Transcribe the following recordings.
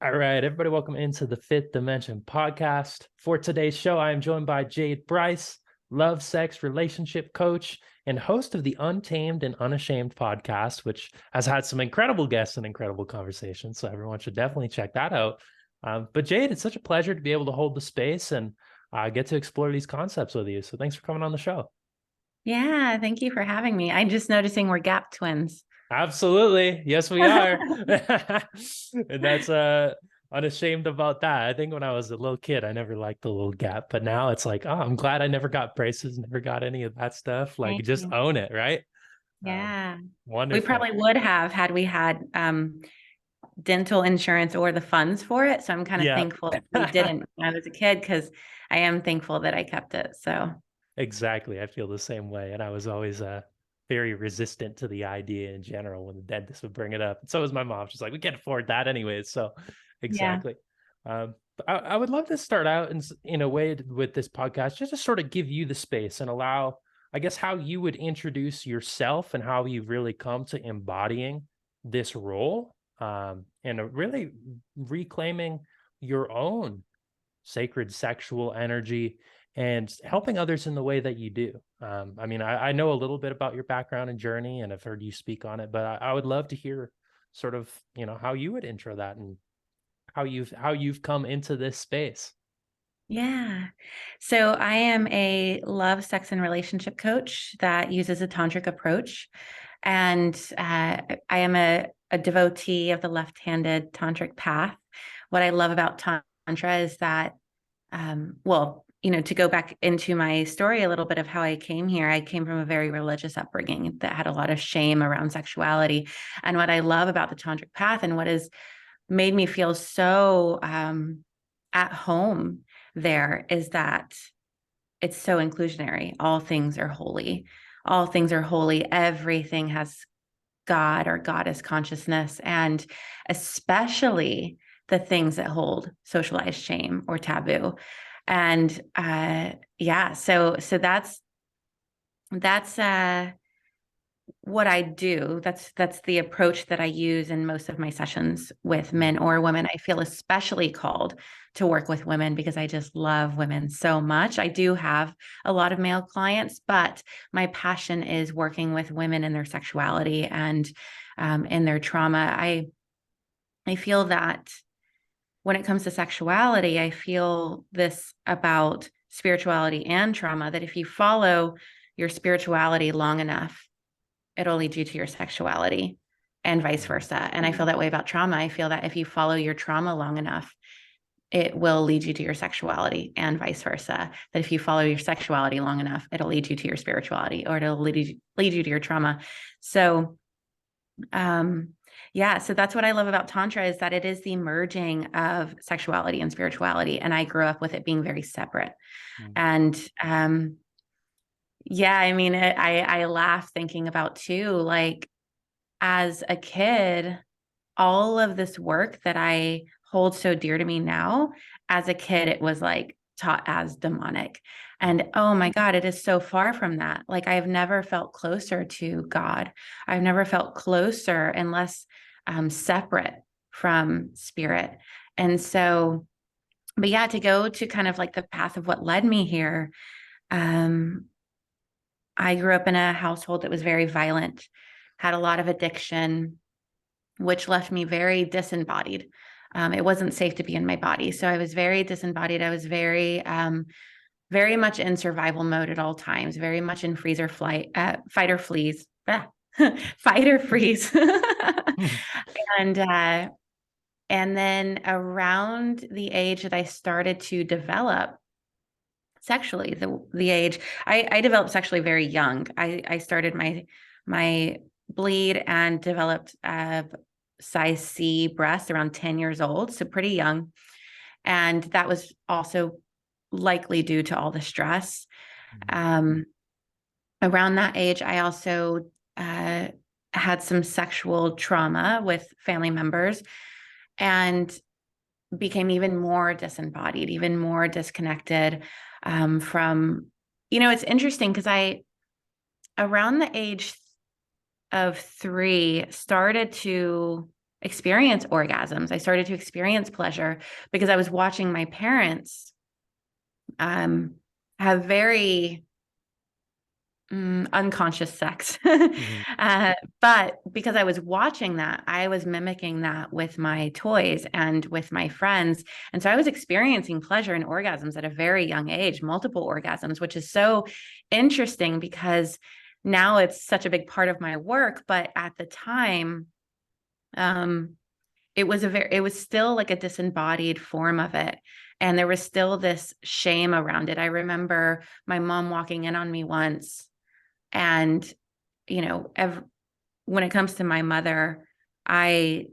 All right, everybody, welcome into the Fifth Dimension podcast. For today's show, I am joined by Jade Bryce, love, sex, relationship coach, and host of the Untamed and Unashamed podcast, which has had some incredible guests and incredible conversations. So everyone should definitely check that out. But Jade, it's such a pleasure to be able to hold the space and get to explore these concepts with you. So thanks for coming on the show. Yeah, thank you for having me. I'm just noticing we're gap twins. Absolutely. Yes, we are. And that's unashamed about that. I think when I was a little kid, I never liked the little gap, but now it's like, oh, I'm glad I never got braces, never got any of that stuff. Like Thank just you. own it, right? Yeah. We Wonderful. probably would have had we had dental insurance or the funds for it. So I'm kind of Yeah. thankful that we didn't when I was a kid, because I am thankful that I kept it. So Exactly. I feel the same way. And I was always very resistant to the idea in general when the dentist would bring it up. And so was my mom. She's like, we can't afford that anyways. So yeah. exactly. But I would love to start out in a way with this podcast, just to sort of give you the space and allow, I guess, how you would introduce yourself and how you've really come to embodying this role, and really reclaiming your own sacred sexual energy and helping others in the way that you do. I mean, I know a little bit about your background and journey, and I've heard you speak on it, but I would love to hear sort of, how you would intro that and how you've come into this space. Yeah. So I am a love, sex, and relationship coach that uses a tantric approach. And I am a devotee of the left-handed tantric path. What I love about Tantra is that, to go back into my story a little bit of how I came here, I came from a very religious upbringing that had a lot of shame around sexuality. And what I love about the tantric path and what has made me feel so at home there is that it's so inclusionary. All things are holy. All things are holy. Everything has God or goddess consciousness, and especially the things that hold socialized shame or taboo. And so that's what I do. That's the approach that I use in most of my sessions with men or women. I feel especially called to work with women because I just love women so much. I do have a lot of male clients, but my passion is working with women in their sexuality and in their trauma. I feel that when it comes to sexuality, I feel this about spirituality and trauma, that if you follow your spirituality long enough, it'll lead you to your sexuality and vice versa. And I feel that way about trauma. I feel that if you follow your trauma long enough, it will lead you to your sexuality and vice versa. That if you follow your sexuality long enough, it'll lead you to your spirituality, or it'll lead you to your trauma. So, so that's what I love about Tantra, is that it is the merging of sexuality and spirituality. And I grew up with it being very separate. And, I mean, I laugh thinking about too, like as a kid, all of this work that I hold so dear to me now, as a kid, it was like taught as demonic. And oh my God, it is so far from that. Like I've never felt closer to God. I've never felt closer and less separate from spirit. And so, but yeah, to go to kind of like the path of what led me here, I grew up in a household that was very violent, had a lot of addiction, which left me very disembodied. It wasn't safe to be in my body. So I was very disembodied. I was very much in survival mode at all times, very much in freeze or flight, fight or freeze, fight or freeze. and and then around the age that I started to develop sexually, the age I developed sexually very young. I started my bleed and developed size C breast around 10 years old, so pretty young. And that was also likely due to all the stress. Around that age, I also had some sexual trauma with family members and became even more disembodied, even more disconnected from, it's interesting because around the age of 3, started to experience orgasms. I started to experience pleasure because I was watching my parents have very unconscious sex. Mm-hmm. But because I was watching that, I was mimicking that with my toys and with my friends. And so I was experiencing pleasure and orgasms at a very young age, multiple orgasms, which is so interesting because now it's such a big part of my work. But at the time, it was still like a disembodied form of it. And there was still this shame around it. I remember my mom walking in on me once, and, when it comes to my mother, I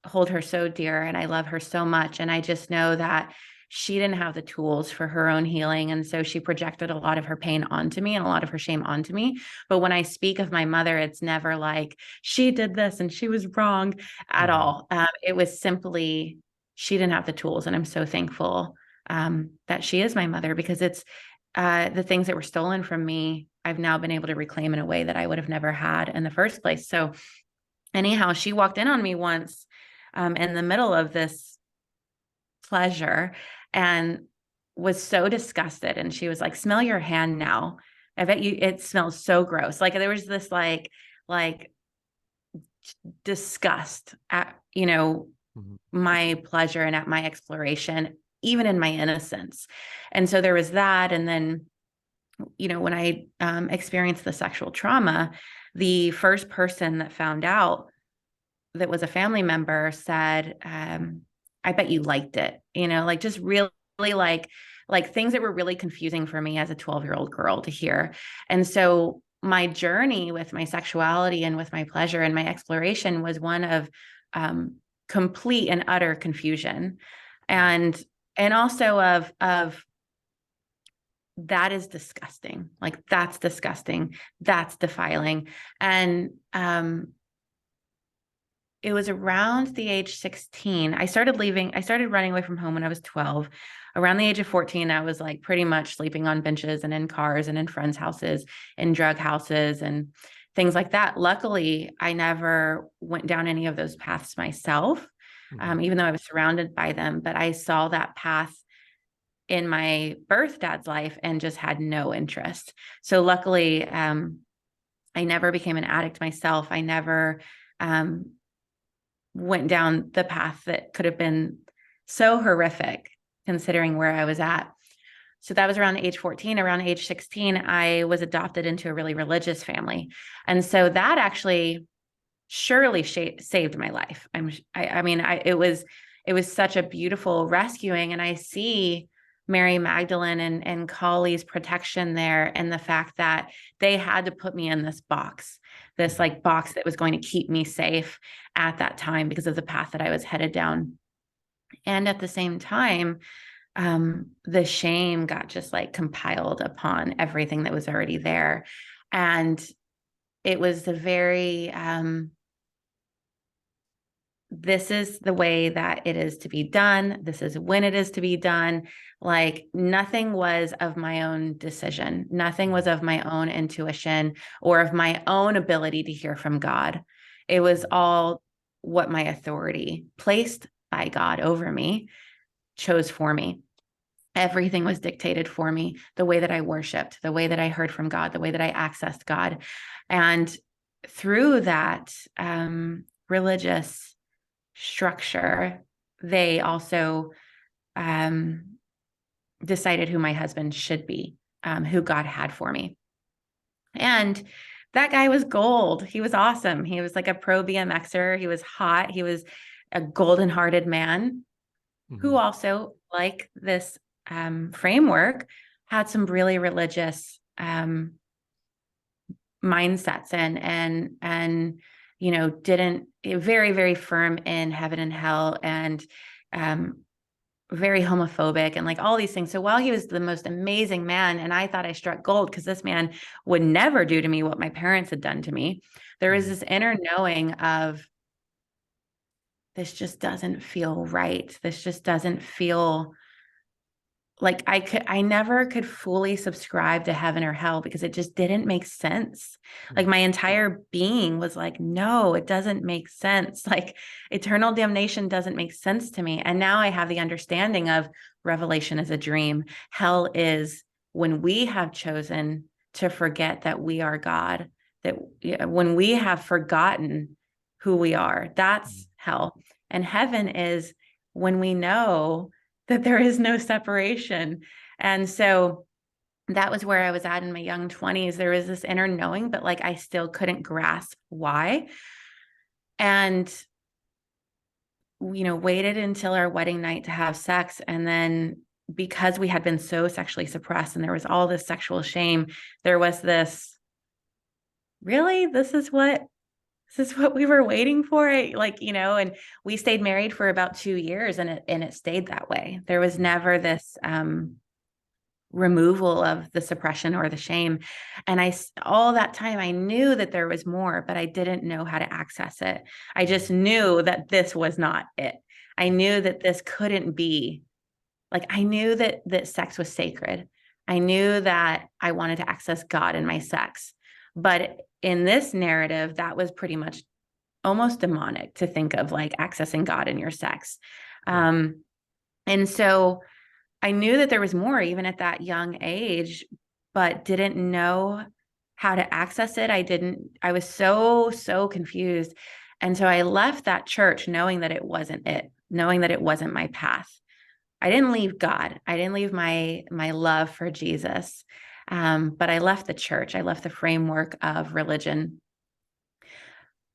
hold her so dear and I love her so much. And I just know that she didn't have the tools for her own healing. And so she projected a lot of her pain onto me and a lot of her shame onto me. But when I speak of my mother, it's never like she did this and she was wrong at Mm-hmm. all. It was simply she didn't have the tools. And I'm so thankful that she is my mother, because it's the things that were stolen from me, I've now been able to reclaim in a way that I would have never had in the first place. So anyhow, she walked in on me once in the middle of this pleasure and was so disgusted. And she was like, "Smell your hand now. I bet you it smells so gross." Like there was this like disgust at, Mm-hmm. my pleasure and at my exploration, even in my innocence. And so there was that. And then, when I experienced the sexual trauma, the first person that found out, that was a family member, said, "I bet you liked it," like just really like things that were really confusing for me as a 12-year-old girl to hear. And so my journey with my sexuality and with my pleasure and my exploration was one of complete and utter confusion, and also of that is disgusting. Like that's disgusting. That's defiling. And it was around the age 16. I started running away from home when I was 12. Around the age of 14, I was like pretty much sleeping on benches and in cars and in friends' houses, in drug houses and things like that. Luckily, I never went down any of those paths myself, Mm-hmm. even though I was surrounded by them. But I saw that path in my birth dad's life and just had no interest. So luckily, I never became an addict myself. I never went down the path that could have been so horrific considering where I was at. So that was around age 14. Around age 16, I was adopted into a really religious family. And so that actually surely saved my life. It was such a beautiful rescuing. And I see Mary Magdalene and Kali's protection there, and the fact that they had to put me in this box, this like box that was going to keep me safe at that time because of the path that I was headed down. And at the same time, the shame got just like compiled upon everything that was already there. And it was the very this is the way that it is to be done. This is when it is to be done. Like nothing was of my own decision. Nothing was of my own intuition or of my own ability to hear from God. It was all what my authority, placed by God over me, chose for me. Everything was dictated for me, the way that I worshiped, the way that I heard from God, the way that I accessed God. And through that religious structure, they also decided who my husband should be, who God had for me. And that guy was gold. He was awesome. He was like a pro BMXer. He was hot. He was a golden hearted man who also, like this framework, had some really religious mindsets and didn't very, very firm in heaven and hell, and very homophobic and like all these things. So while he was the most amazing man, and I thought I struck gold because this man would never do to me what my parents had done to me, there was this inner knowing of, this just doesn't feel right. This just doesn't feel like I never could fully subscribe to heaven or hell because it just didn't make sense. Like my entire being was like, no, it doesn't make sense. Like eternal damnation doesn't make sense to me. And now I have the understanding of revelation is a dream. Hell is when we have chosen to forget that we are God, that when we have forgotten who we are, that's hell. And heaven is when we know that there is no separation. And so that was where I was at in my young 20s. There was this inner knowing, but like I still couldn't grasp why. And, waited until our wedding night to have sex. And then because we had been so sexually suppressed and there was all this sexual shame, there was this, really, this is what we were waiting for. And we stayed married for about 2 years and it stayed that way. There was never this removal of the suppression or the shame. And all that time I knew that there was more, but I didn't know how to access it. I just knew that this was not it. I knew that this couldn't be, like, I knew that sex was sacred. I knew that I wanted to access God in my sex. But in this narrative, that was pretty much almost demonic to think of, like accessing God in your sex. And so I knew that there was more even at that young age, but didn't know how to access it. I was so confused. And so I left that church knowing that it wasn't it, knowing that it wasn't my path. I didn't leave God. I didn't leave my love for Jesus. But I left the church. I left the framework of religion.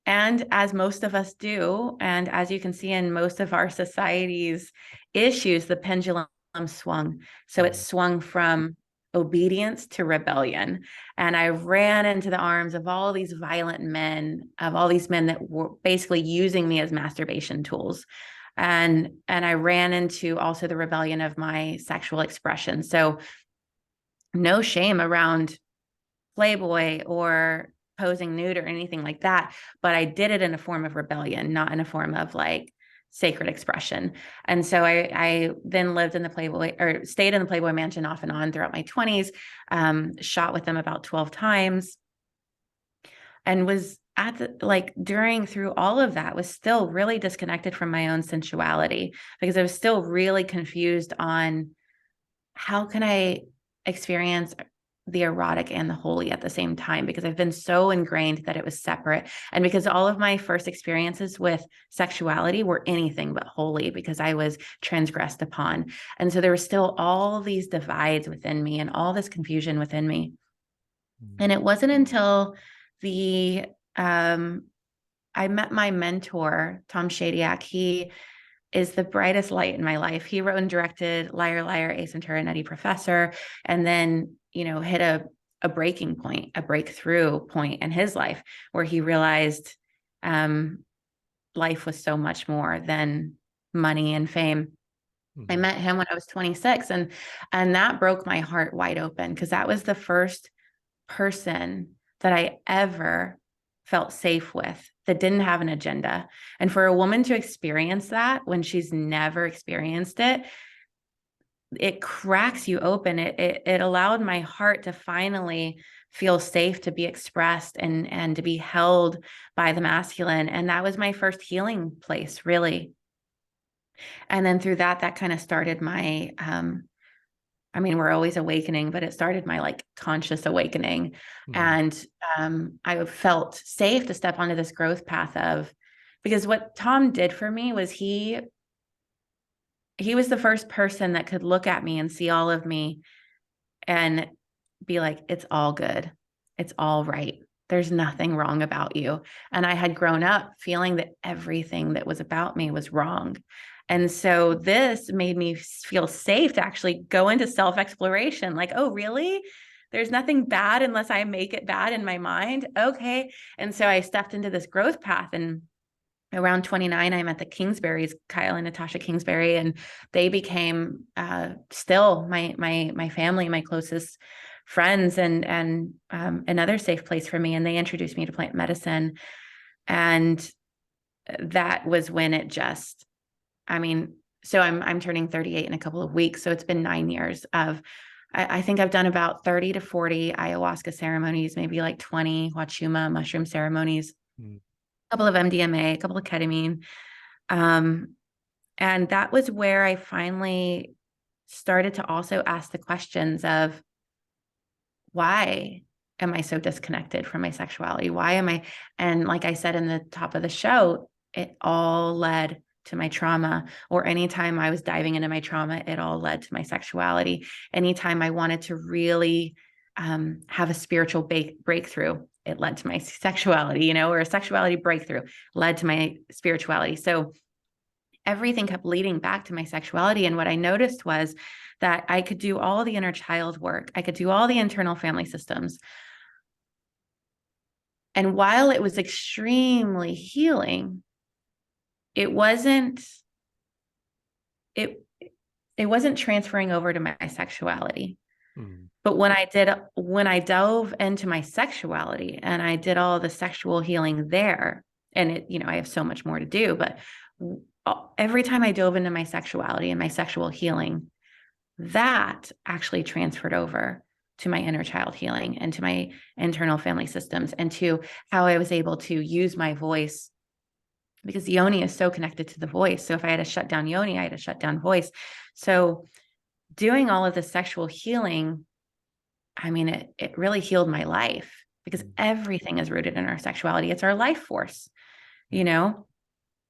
And as most of us do, and as you can see in most of our society's issues, the pendulum swung. So it swung from obedience to rebellion. And I ran into the arms of all these violent men, of all these men that were basically using me as masturbation tools. And I ran into also the rebellion of my sexual expression. So no shame around Playboy or posing nude or anything like that, but I did it in a form of rebellion, not in a form of like sacred expression. And so I then lived in the Playboy, or stayed in the Playboy mansion off and on throughout my 20s, shot with them about 12 times, and was through all of that, was still really disconnected from my own sensuality, because I was still really confused on how can I experience the erotic and the holy at the same time, because I've been so ingrained that it was separate. And because all of my first experiences with sexuality were anything but holy, because I was transgressed upon. And so there were still all these divides within me and all this confusion within me. And it wasn't until I met my mentor, Tom Shadyac. He is the brightest light in my life. He wrote and directed Liar, Liar, Ace Ventura, Nutty Professor, and then, hit a breaking point, a breakthrough point in his life where he realized life was so much more than money and fame. I met him when I was 26, and that broke my heart wide open, because that was the first person that I ever felt safe with that didn't have an agenda. And for a woman to experience that when she's never experienced it, it cracks you open. It allowed my heart to finally feel safe to be expressed and to be held by the masculine. And that was my first healing place, really. And then through that kind of started my, we're always awakening, but it started my like conscious awakening. And I felt safe to step onto this growth path because what Tom did for me was he was the first person that could look at me and see all of me and be like, it's all good. It's all right. There's nothing wrong about you. And I had grown up feeling that everything that was about me was wrong. And so this made me feel safe to actually go into self-exploration. Like, oh, really? There's nothing bad unless I make it bad in my mind. Okay. And so I stepped into this growth path, and around 29, I met the Kingsburys, Kyle and Natasha Kingsbury, and they became still my family, my closest friends, and another safe place for me. And they introduced me to plant medicine. And that was when it just, So I'm turning 38 in a couple of weeks. So it's been 9 years of, I think I've done about 30 to 40 ayahuasca ceremonies, maybe like 20 wachuma mushroom ceremonies, Mm. a couple of MDMA, a couple of ketamine. And that was where I finally started to also ask the questions of, why am I so disconnected from my sexuality? Why am I? And like I said in the top of the show, it all led to my trauma. Or anytime I was diving into my trauma, it all led to my sexuality. Anytime I wanted to really have a spiritual breakthrough, it led to my sexuality, you know, or a sexuality breakthrough led to my spirituality. So everything kept leading back to my sexuality. And what I noticed was that I could do all the inner child work. I could do all the internal family systems. And while it was extremely healing, it wasn't it it wasn't transferring over to my sexuality. Mm. But when I dove into my sexuality and I did all the sexual healing there, and it, you know, I have so much more to do, but every time I dove into my sexuality and my sexual healing, that actually transferred over to my inner child healing and to my internal family systems and to how I was able to use my voice, because yoni is so connected to the voice. So if I had to shut down yoni, I had to shut down voice. So doing all of the sexual healing, I mean, it really healed my life, because everything is rooted in our sexuality. It's our life force, you know,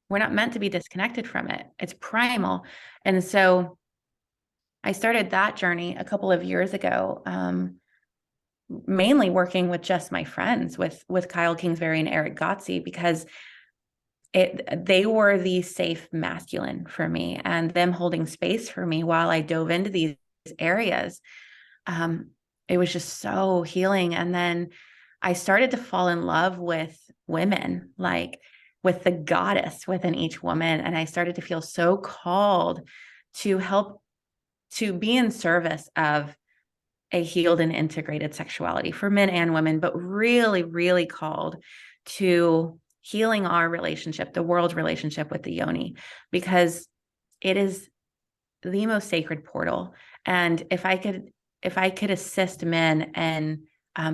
we're not meant to be disconnected from it. It's primal. And so I started that journey a couple of years ago, mainly working with just my friends, with Kyle Kingsbury and Eric Gotzi, because they were the safe masculine for me, and them holding space for me while I dove into these areas. It was just so healing. And then I started to fall in love with women, like with the goddess within each woman. And I started to feel so called to help, to be in service of a healed and integrated sexuality for men and women, but really, really called to healing our relationship, the world's relationship with the yoni, because it is the most sacred portal. And if I could assist men in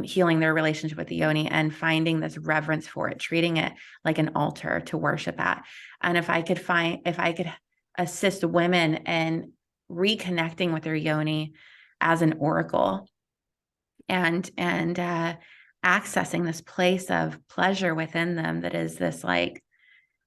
healing their relationship with the yoni and finding this reverence for it, treating it like an altar to worship at, and if I could assist women in reconnecting with their yoni as an oracle, and accessing this place of pleasure within them, that is this like,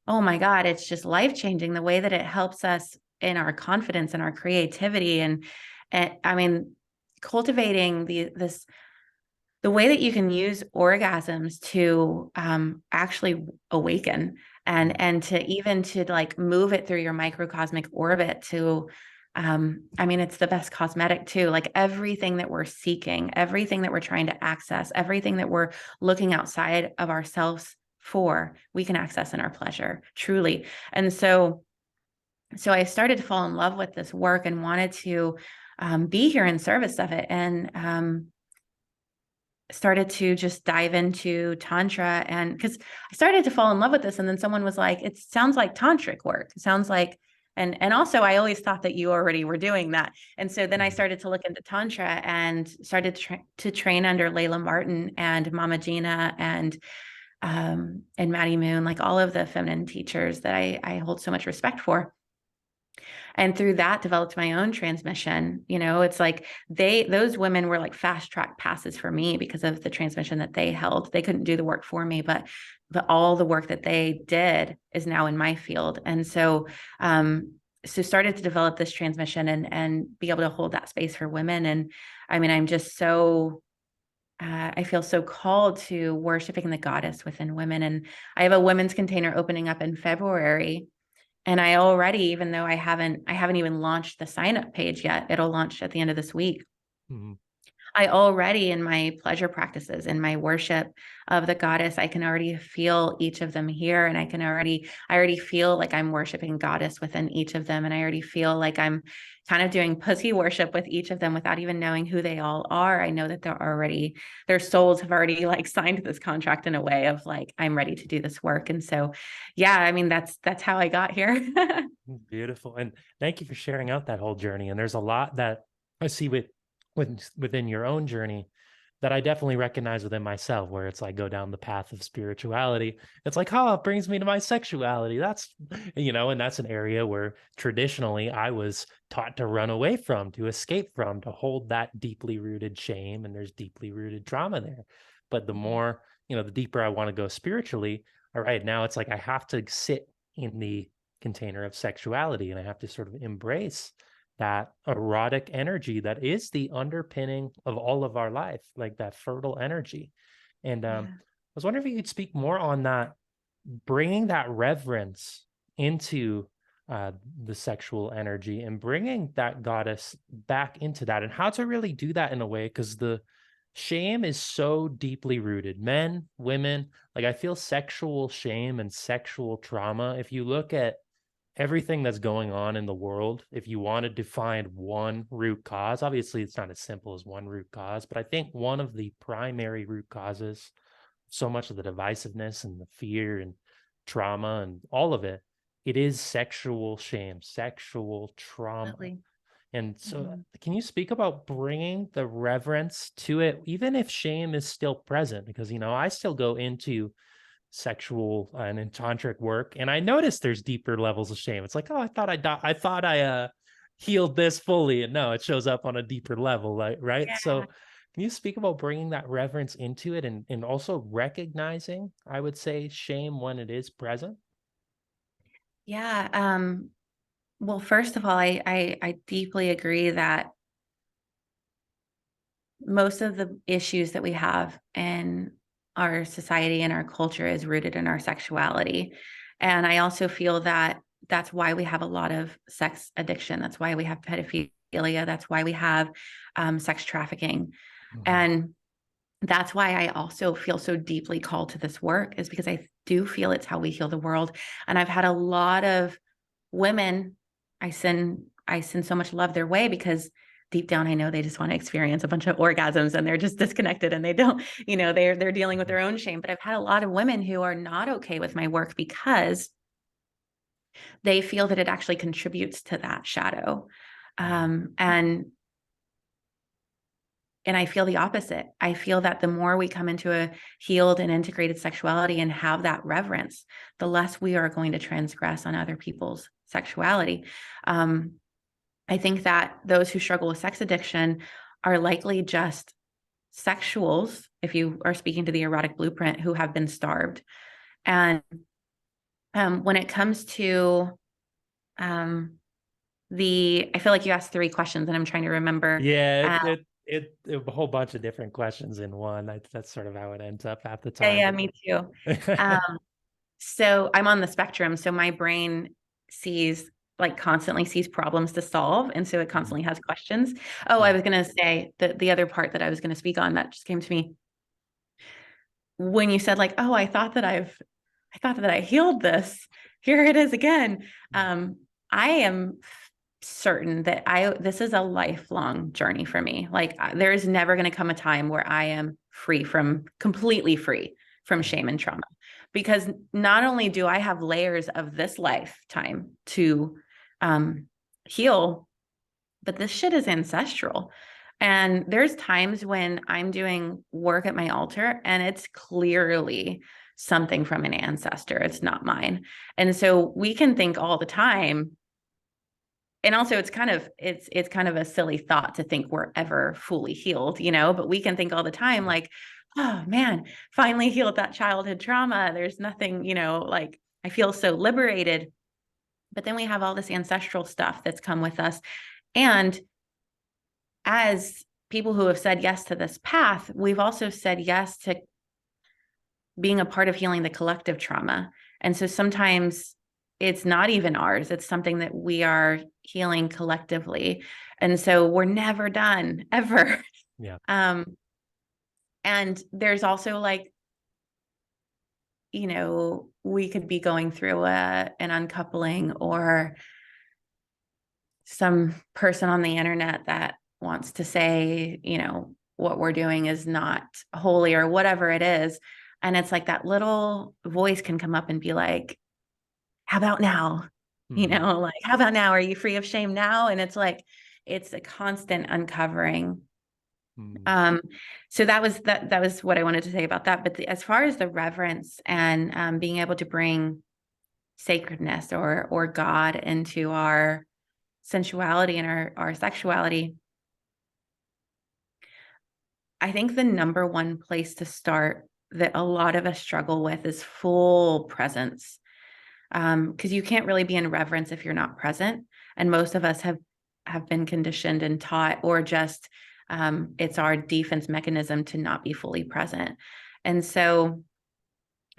oh my God, it's just life changing, the way that it helps us in our confidence and our creativity. And I mean, cultivating the way that you can use orgasms to actually awaken, and to even to like move it through your microcosmic orbit to, I mean, it's the best cosmetic too. Like everything that we're seeking, everything that we're trying to access, everything that we're looking outside of ourselves for, we can access in our pleasure, truly. And so I started to fall in love with this work and wanted to be here in service of it, and started to just dive into tantra. And because I started to fall in love with this, and then someone was like, it sounds like tantric work. It sounds like, and also I always thought that you already were doing that. And so then I started to look into tantra and started to train under Layla Martin and Mama Gina and Maddie Moon, like all of the feminine teachers that I hold so much respect for. And through that developed my own transmission. You know, it's like those women were like fast track passes for me because of the transmission that they held. They couldn't do the work for me, but all the work that they did is now in my field. And so started to develop this transmission and be able to hold that space for women. And I mean, I'm just so I feel so called to worshiping the goddess within women. And I have a women's container opening up in February. And I already, even though I haven't even launched the sign up page yet, it'll launch at the end of this week. Mm-hmm. I already, in my pleasure practices, in my worship of the goddess, I can already feel each of them here. And I already feel like I'm worshiping goddess within each of them. And I already feel like I'm kind of doing pussy worship with each of them without even knowing who they all are. I know that their souls have already like signed this contract in a way of like, I'm ready to do this work. And so, yeah, I mean, that's how I got here. Beautiful. And thank you for sharing out that whole journey. And there's a lot that I see within your own journey that I definitely recognize within myself, where it's like go down the path of spirituality. It's like, oh, it brings me to my sexuality. That's, and that's an area where traditionally I was taught to run away from, to escape from, to hold that deeply rooted shame. And there's deeply rooted trauma there. But the more, the deeper I want to go spiritually, all right, now it's like I have to sit in the container of sexuality, and I have to sort of embrace that erotic energy that is the underpinning of all of our life, like that fertile energy. And I Yeah. was wondering if you could speak more on that, bringing that reverence into the sexual energy and bringing that goddess back into that, and how to really do that in a way, because the shame is so deeply rooted. Men, women, like I feel sexual shame and sexual trauma. If you look at everything that's going on in the world, if you wanted to find one root cause, obviously it's not as simple as one root cause, but I think one of the primary root causes, so much of the divisiveness and the fear and trauma and all of it, it is sexual shame, sexual trauma. Absolutely. And so, Mhm. can you speak about bringing the reverence to it, even if shame is still present? Because, I still go into sexual and in tantric work, and I noticed there's deeper levels of shame. It's like, oh, I thought I healed this fully, and no, it shows up on a deeper level, like, right? So Yeah. can you speak about bringing that reverence into it, and also recognizing, I would say, shame when it is present? Yeah. Well, first of all, I deeply agree that most of the issues that we have in our society and our culture is rooted in our sexuality. And I also feel that that's why we have a lot of sex addiction. That's why we have pedophilia. That's why we have sex trafficking. Mhm. And that's why I also feel so deeply called to this work, is because I do feel it's how we heal the world. And I've had a lot of women, I send so much love their way, because deep down I know they just want to experience a bunch of orgasms and they're just disconnected and they don't, they're dealing with Mhm. their own shame. But I've had a lot of women who are not okay with my work because they feel that it actually contributes to that shadow. Mhm. And I feel the opposite. I feel that the more we come into a healed and integrated sexuality and have that reverence, the less we are going to transgress on other people's sexuality. Um, I think that those who struggle with sex addiction are likely just sexuals, if you are speaking to the erotic blueprint, who have been starved. And when it comes to um, I feel like you asked three questions and I'm trying to remember. Yeah, Uh, a whole bunch of different questions in one. That's sort of how it ends up half the yeah, time. yeah, me too. Um, So I'm on the spectrum. So my brain constantly sees problems to solve. And so it Mhm. constantly has questions. Oh, I Yeah. was going to say that the other part that I was going to speak on that just came to me when you said like, oh, I thought that I healed this. Here it is again. Um, I am certain that this is a lifelong journey for me. Like there is never going to come a time where I am completely free from Mhm. shame and trauma, because not only do I have layers of this lifetime to um, heal, but this shit is ancestral. And there's times when I'm doing work at my altar and it's clearly something from an ancestor. It's not mine. And so we can think all the time. And also it's kind of a silly thought to think we're ever fully healed, but we can think all the time like, oh man, finally healed that childhood trauma. There's nothing, like I feel so liberated. But then we have all this ancestral stuff that's come with us. And as people who have said yes to this path, we've also said yes to being a part of healing the collective trauma. And so sometimes it's not even ours, it's something that we are healing collectively. And so we're never done, ever. Yeah. And there's also like, we could be going through an uncoupling, or some person on the internet that wants to say, what we're doing is not holy or whatever it is. And it's like that little voice can come up and be like, how about now? Like, how about now? Are you free of shame now? And it's like, it's a constant uncovering. So that was what I wanted to say about that. But as far as the reverence and being able to bring sacredness or God into our sensuality and our sexuality, I think the number one place to start that a lot of us struggle with is full presence. Because you can't really be in reverence if you're not present. And most of us have been conditioned and taught, or just it's our defense mechanism to not be fully present. And so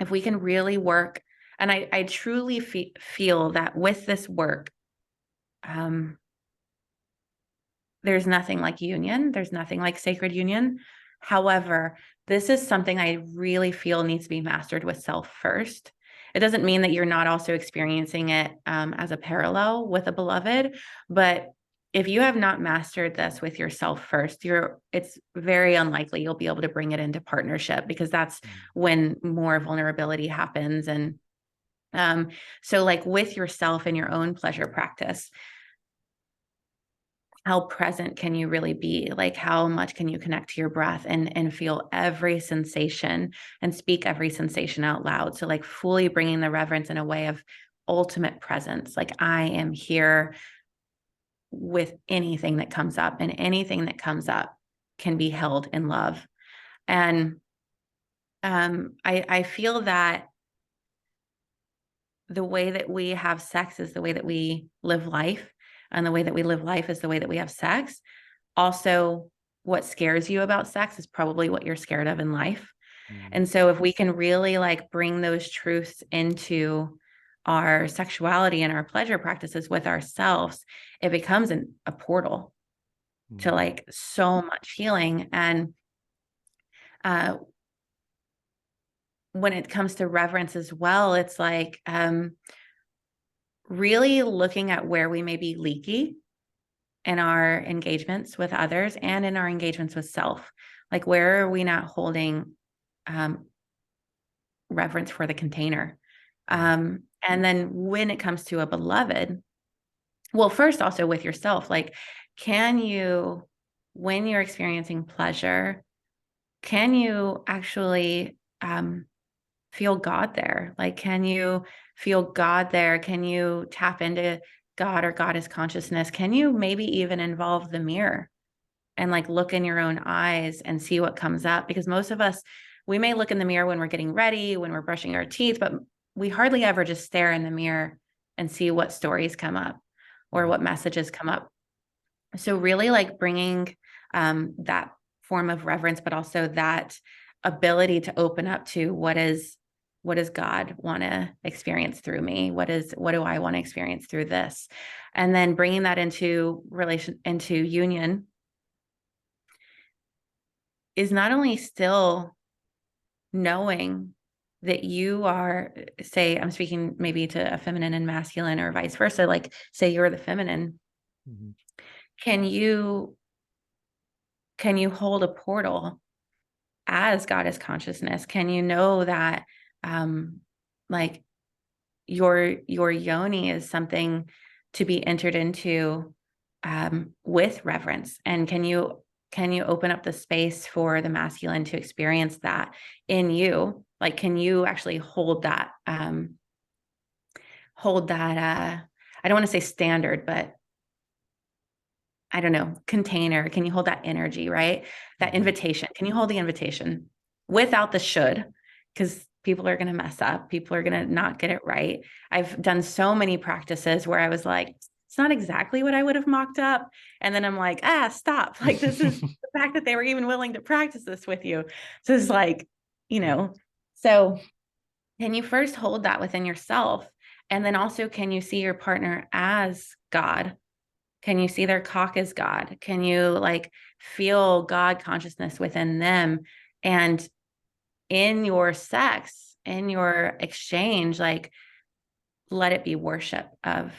if we can really work, and I truly feel that with this work, there's nothing like union. There's nothing like sacred union. However, this is something I really feel needs to be mastered with self first. It doesn't mean that you're not also experiencing it as a parallel with a beloved, but if you have not mastered this with yourself first, it's very unlikely you'll be able to bring it into partnership, because that's when more vulnerability happens. And so like with yourself and your own pleasure practice, how present can you really be? Like, how much can you connect to your breath and feel every sensation and speak every sensation out loud? So like fully bringing the reverence in a way of ultimate presence. Like, I am here with anything that comes up, and anything that comes up can be held in love. And I feel that the way that we have sex is the way that we live life, and the way that we live life is the way that we have sex. Also, what scares you about sex is probably what you're scared of in life. And so if we can really like bring those truths into our sexuality and our pleasure practices with ourselves, it becomes a portal to like so much healing. And when it comes to reverence as well, it's like really looking at where we may be leaky in our engagements with others and in our engagements with self. Like, where are we not holding reverence for the container? And then when it comes to a beloved, well, first also with yourself, like, can you, when you're experiencing pleasure, can you actually feel God there? Like, can you feel God there? Can you tap into God or goddess consciousness? Can you maybe even involve the mirror and like look in your own eyes and see what comes up? Because most of us, we may look in the mirror when we're getting ready, when we're brushing our teeth, but we hardly ever just stare in the mirror and see what stories come up or what messages come up. So really like bringing that form of reverence, but also that ability to open up to what does God want to experience through me? What do I want to experience through this? And then bringing that into union is not only still knowing that you are, say, I'm speaking maybe to a feminine and masculine or vice versa, like say you're the feminine. Can you hold a portal as goddess consciousness? Can you know that like your yoni is something to be entered into with reverence? And can you open up the space for the masculine to experience that in you? Like, can you actually hold that I don't want to say standard, but I don't know, container? Can you hold that energy, right? That invitation. Can you hold the invitation without the should? Because people are going to mess up. People are going to not get it right. I've done so many practices where I was like, it's not exactly what I would have mocked up. And then I'm like, stop. Like, this is the fact that they were even willing to practice this with you. So it's like, so can you first hold that within yourself? And then also, can you see your partner as God? Can you see their cock as God? Can you like feel God consciousness within them? And in your sex, in your exchange, like let it be worship of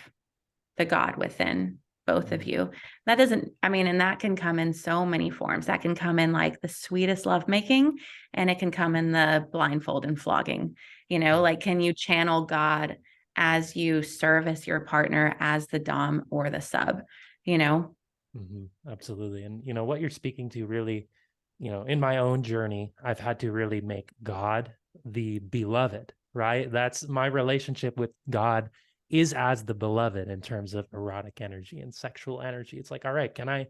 the God within both of you. That doesn't, I mean, and that can come in so many forms. That can come in like the sweetest lovemaking, and it can come in the blindfold and flogging. Like, can you channel God as you service your partner as the dom or the sub? Absolutely. And what you're speaking to really, in my own journey, I've had to really make God the beloved, right? That's my relationship with God is as the beloved in terms of erotic energy and sexual energy. It's like, all right, can I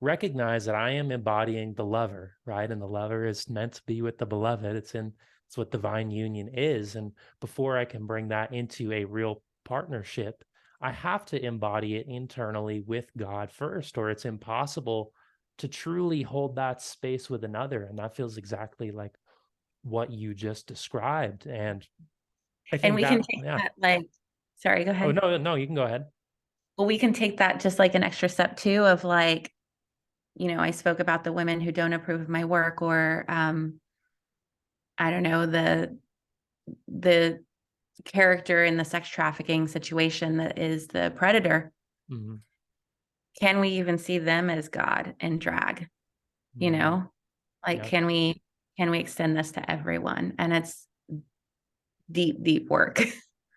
recognize that I am embodying the lover, right? And the lover is meant to be with the beloved. It's what divine union is. And before I can bring that into a real partnership, I have to embody it internally with God first, or it's impossible to truly hold that space with another. And that feels exactly like what you just described. And I And think we can that, take yeah. that like, sorry, go Oh, ahead. no, no, you can go ahead. Well, we can take that just like an extra step too of like, I spoke about the women who don't approve of my work, or I don't know, the character in the sex trafficking situation that is the predator. Mm-hmm. Can we even see them as God and drag? You Mm-hmm. know, like Yeah. can we extend this to everyone? And it's deep, deep work.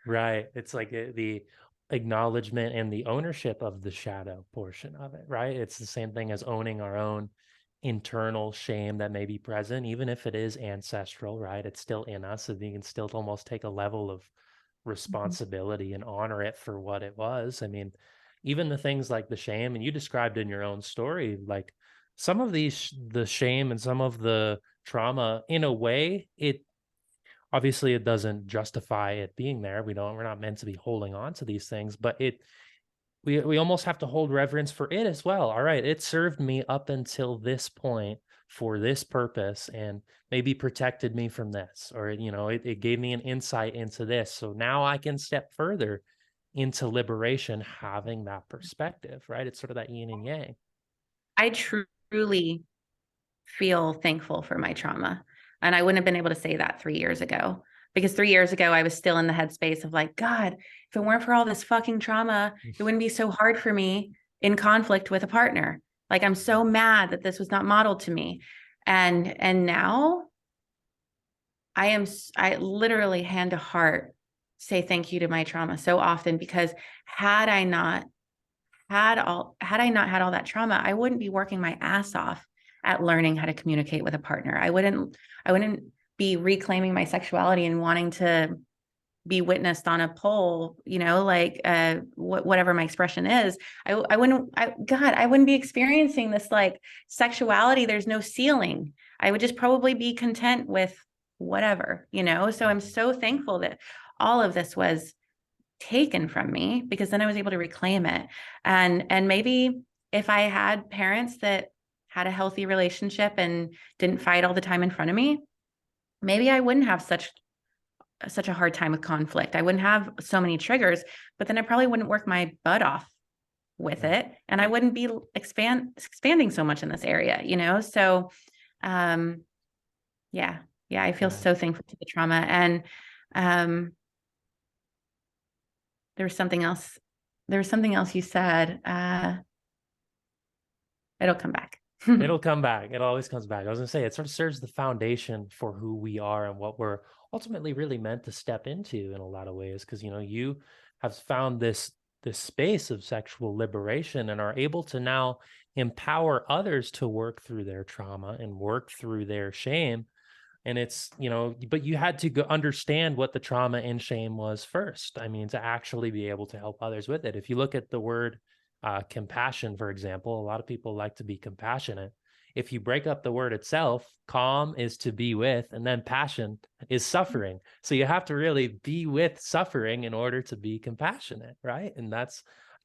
Right. It's like the acknowledgement and the ownership of the shadow portion of it, right? It's the same thing as owning our own internal shame that may be present, even if it is ancestral, right? It's still in us. And you can still almost take a level of responsibility and honor it for what it was. I mean, even the things like the shame, and you described in your own story, like some of the shame and some of the trauma, in a way, it obviously it doesn't justify it being there. We're not meant to be holding on to these things, but we almost have to hold reverence for it as well. All right, it served me up until this point for this purpose and maybe protected me from this, or it gave me an insight into this. So now I can step further into liberation having that perspective, right? It's sort of that yin and yang. I truly feel thankful for my trauma. And I wouldn't have been able to say that 3 years ago, because 3 years ago, I was still in the headspace of like, God, if it weren't for all this fucking trauma, it wouldn't be so hard for me in conflict with a partner. Like, I'm so mad that this was not modeled to me. And now I literally hand to heart say thank you to my trauma so often, because had I not had all that trauma, I wouldn't be working my ass off at learning how to communicate with a partner. I wouldn't be reclaiming my sexuality and wanting to be witnessed on a pole, like whatever my expression is. I wouldn't be experiencing this like sexuality. There's no ceiling. I would just probably be content with whatever. So I'm so thankful that all of this was taken from me, because then I was able to reclaim it. And maybe if I had parents that had a healthy relationship and didn't fight all the time in front of me, maybe I wouldn't have such a hard time with conflict. I wouldn't have so many triggers, but then I probably wouldn't work my butt off with Right. it, and I wouldn't be expanding so much in this area, So um yeah, I feel Yeah. so thankful to the trauma. And um there was something else. There was something else you said. It'll come back. It'll come back. It always comes back. I was gonna say it sort of serves the foundation for who we are and what we're ultimately really meant to step into in a lot of ways. Because you have found this space of sexual liberation and are able to now empower others to work through their trauma and work through their shame. And it's, but you had to go understand what the trauma and shame was first. I mean, to actually be able to help others with it. If you look at the word compassion, for example, a lot of people like to be compassionate. If you break up the word itself, calm is to be with, and then passion is suffering. So you have to really be with suffering in order to be compassionate, right? And I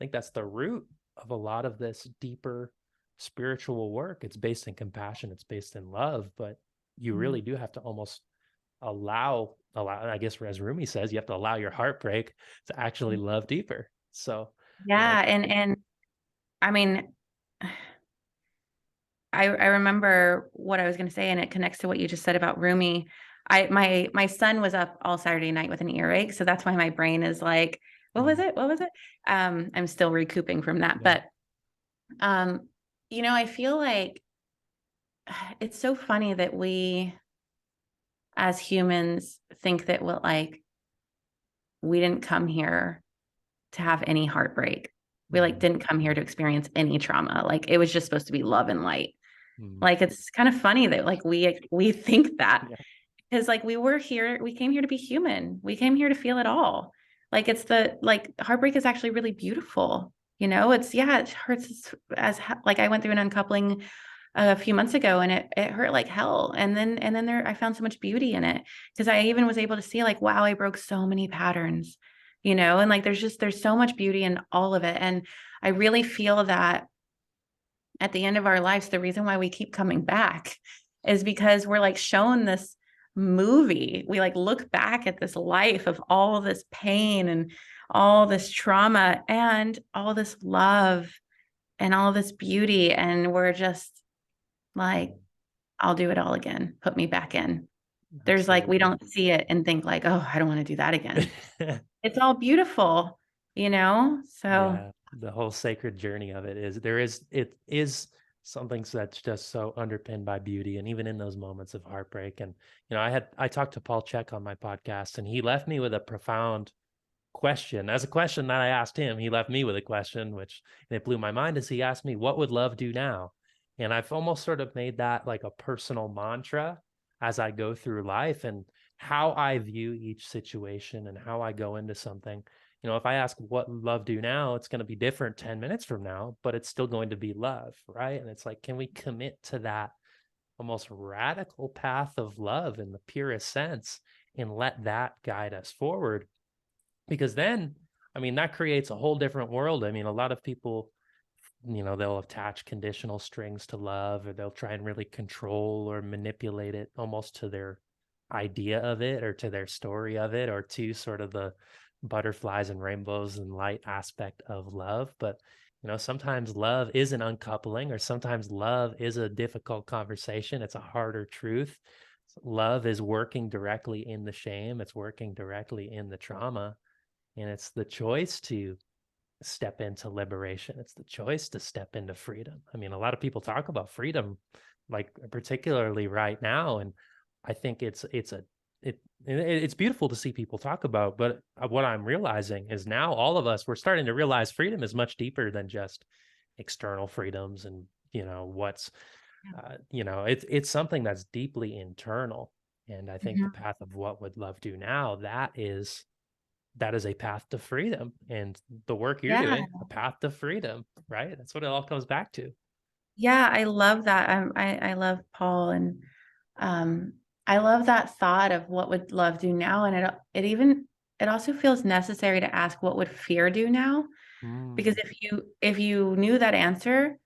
think that's the root of a lot of this deeper spiritual work. It's based in compassion, it's based in love, but you really do have to almost allow, I guess, as Rumi says, you have to allow your heartbreak to actually love deeper. So, Yeah, and I mean, I remember what I was going to say, and it connects to what you just said about Rumi. My son was up all Saturday night with an earache, so that's why my brain is like, what was Mm, it? What was it? I'm still recouping from that, yeah. but I feel like it's so funny that we as humans think that we didn't come here to have any heartbreak. We Mm, didn't come here to experience any trauma. Like it was just supposed to be love and light. mm, Like it's kind of funny that we think that, yeah. because we came here to be human. We came here to feel it all. Heartbreak is actually really beautiful. It hurts like I went through an uncoupling a few months ago, and it hurt like hell. And then I found so much beauty in it, because I even was able to see like, wow, I broke so many patterns, and like there's so much beauty in all of it. And I really feel that at the end of our lives, the reason why we keep coming back is because we're like shown this movie. We like look back at this life of all this pain and all this trauma and all this love and all this beauty. And we're just like, I'll do it all again. Put me back in. There's like, we Absolutely. don't see it and think like, oh, I don't want to do that again. It's all beautiful, So Yeah, the whole sacred journey of it is something that's just so underpinned by beauty, and even in those moments of heartbreak. And I talked to Paul Chek on my podcast, and he left me with a profound question. As a question that I asked him, he left me with a question, and it blew my mind. As he asked me, "What would love do now?" And I've almost sort of made that like a personal mantra as I go through life, and how I view each situation and how I go into something. If I ask what love do now, it's going to be different 10 minutes from now, but it's still going to be love, right? And it's like, can we commit to that almost radical path of love in the purest sense and let that guide us forward? Because then, I mean, that creates a whole different world. I mean, a lot of people, they'll attach conditional strings to love, or they'll try and really control or manipulate it almost to their idea of it, or to their story of it, or to sort of the butterflies and rainbows and light aspect of love. But sometimes love is an uncoupling, or sometimes love is a difficult conversation. It's a harder truth. Love is working directly in the shame, it's working directly in the trauma, and it's the choice to step into liberation. It's the choice to step into freedom. I mean, a lot of people talk about freedom, like particularly right now, and I think it's beautiful to see people talk about. But what I'm realizing is now all of us, we're starting to realize freedom is much deeper than just external freedoms, and what's it's something that's deeply internal. And I think the Mhm. path of what would love do now, that is a path to freedom, and the work you're Yeah. doing, a path to freedom, right? That's what it all comes back to. Yeah, I love that. I love Paul, and um, I love that thought of what would love do now. And it also feels necessary to ask, what would fear do now? Because Mm, if you knew that answer,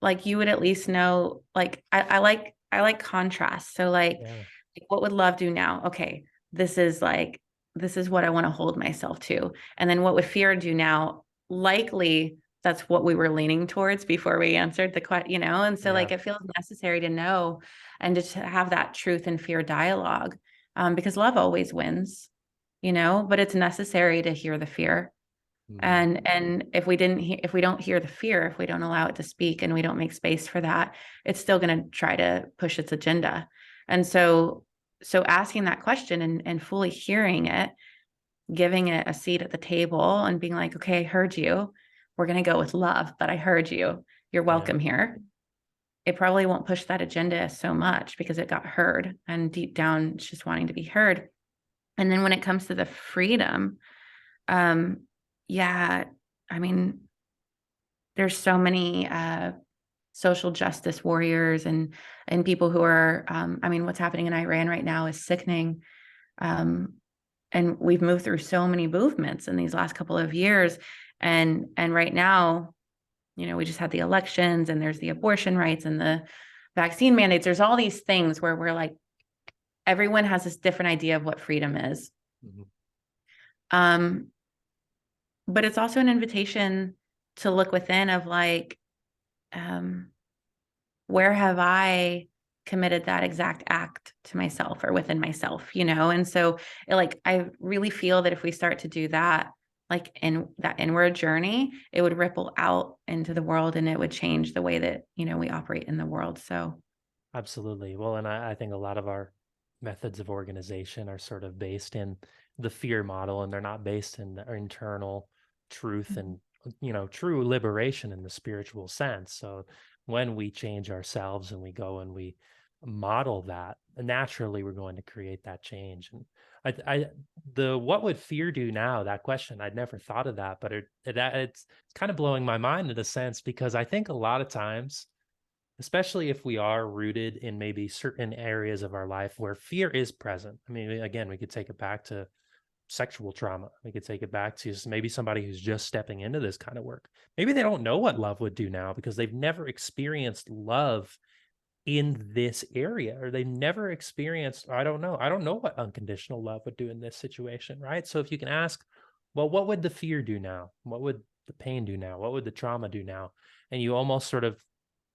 like you would at least know, like I like contrast. So yeah, what would love do now? Okay, this is like this is what I want to hold myself to. And then what would fear do now? Likely that's what we were leaning towards before we answered the question, And so yeah, it feels necessary to know and to have that truth and fear dialogue, because love always wins, but it's necessary to hear the fear. mm, And if we don't hear the fear, if we don't allow it to speak and we don't make space for that, it's still going to try to push its agenda. And so asking that question and fully hearing it, giving it a seat at the table and being like, okay, I heard you. We're going to go with love, but I heard you. You're yeah, welcome here. It probably won't push that agenda so much because it got heard, and deep down it's just wanting to be heard. And then when it comes to the freedom, um, yeah, I mean, there's so many social justice warriors and people who are, I mean, what's happening in Iran right now is sickening. Um, and we've moved through so many movements in these last couple of years. And right now, we just had the elections, and there's the abortion rights and the vaccine mandates. There's all these things where we're like, everyone has this different idea of what freedom is. mhm, Um, but it's also an invitation to look within of like, where have I committed that exact act to myself or within myself, you know? And so like, I really feel that if we start to do that, like in that inward journey, it would ripple out into the world and it would change the way that, you know, we operate in the world. So Absolutely. Well, and I think a lot of our methods of organization are sort of based in the fear model, and they're not based in our internal truth and, true liberation in the spiritual sense. So when we change ourselves and we go and we model that, naturally we're going to create that change. And what would fear do now? That question, I'd never thought of that, but it's kind of blowing my mind in a sense, because I think a lot of times, especially if we are rooted in maybe certain areas of our life where fear is present. I mean, again, we could take it back to sexual trauma. We could take it back to maybe somebody who's just stepping into this kind of work. Maybe they don't know what love would do now because they've never experienced love in this area, or they've never experienced, I don't know. I don't know what unconditional love would do in this situation, right? So if you can ask, well, what would the fear do now? What would the pain do now? What would the trauma do now? And you almost sort of,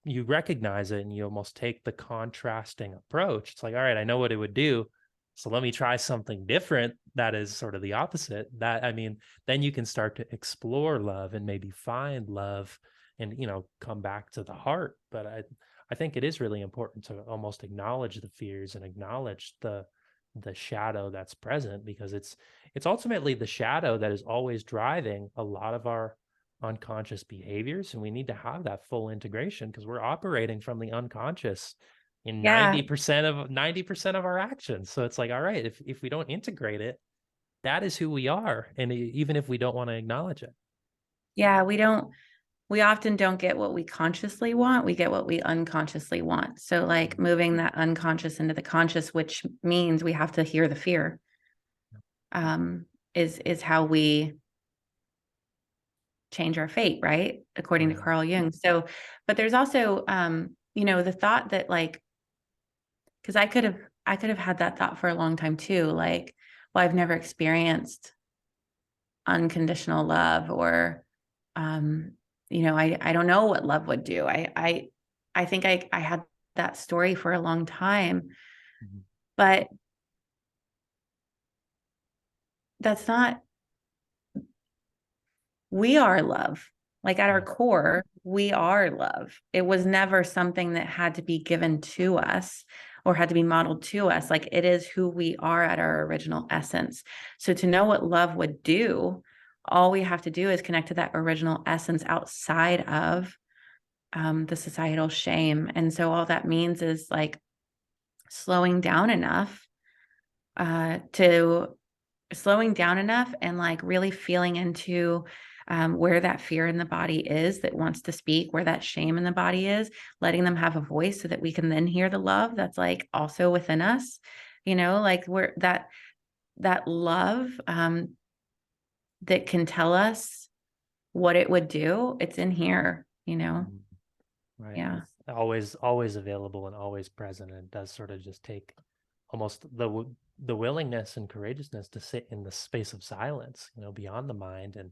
you recognize it and you almost take the contrasting approach. It's like, all right, I know what it would do. So let me try something different that is sort of the opposite. That, I mean, then you can start to explore love and maybe find love and, come back to the heart. But I think it is really important to almost acknowledge the fears and acknowledge the shadow that's present, because it's ultimately the shadow that is always driving a lot of our unconscious behaviors. And we need to have that full integration, because we're operating from the unconscious in yeah, 90% of our actions. So it's like, all right, if we don't integrate it, that is who we are. And even if we don't want to acknowledge it. yeah, we often don't get what we consciously want. We get what we unconsciously want. So like moving that unconscious into the conscious, which means we have to hear the fear, um, is how we change our fate, right? According to Right. Carl Jung. So, but there's also, the thought that like, because I could have had that thought for a long time too. Like, well, I've never experienced unconditional love, or, I don't know what love would do. I think I had that story for a long time, Mhm. but that's not, we are love. Like at our Right. core, we are love. It was never something that had to be given to us or had to be modeled to us. Like it is who we are at our original essence. So to know what love would do, all we have to do is connect to that original essence outside of the societal shame. And so all that means is like slowing down enough to slowing down enough and like really feeling into where that fear in the body is that wants to speak, where that shame in the body is, letting them have a voice so that we can then hear the love that's like also within us, like where that love that can tell us what it would do, it's in here. Mhm. Right. Yeah. It's always available and always present. And it does sort of just take almost the willingness and courageousness to sit in the space of silence, beyond the mind. And,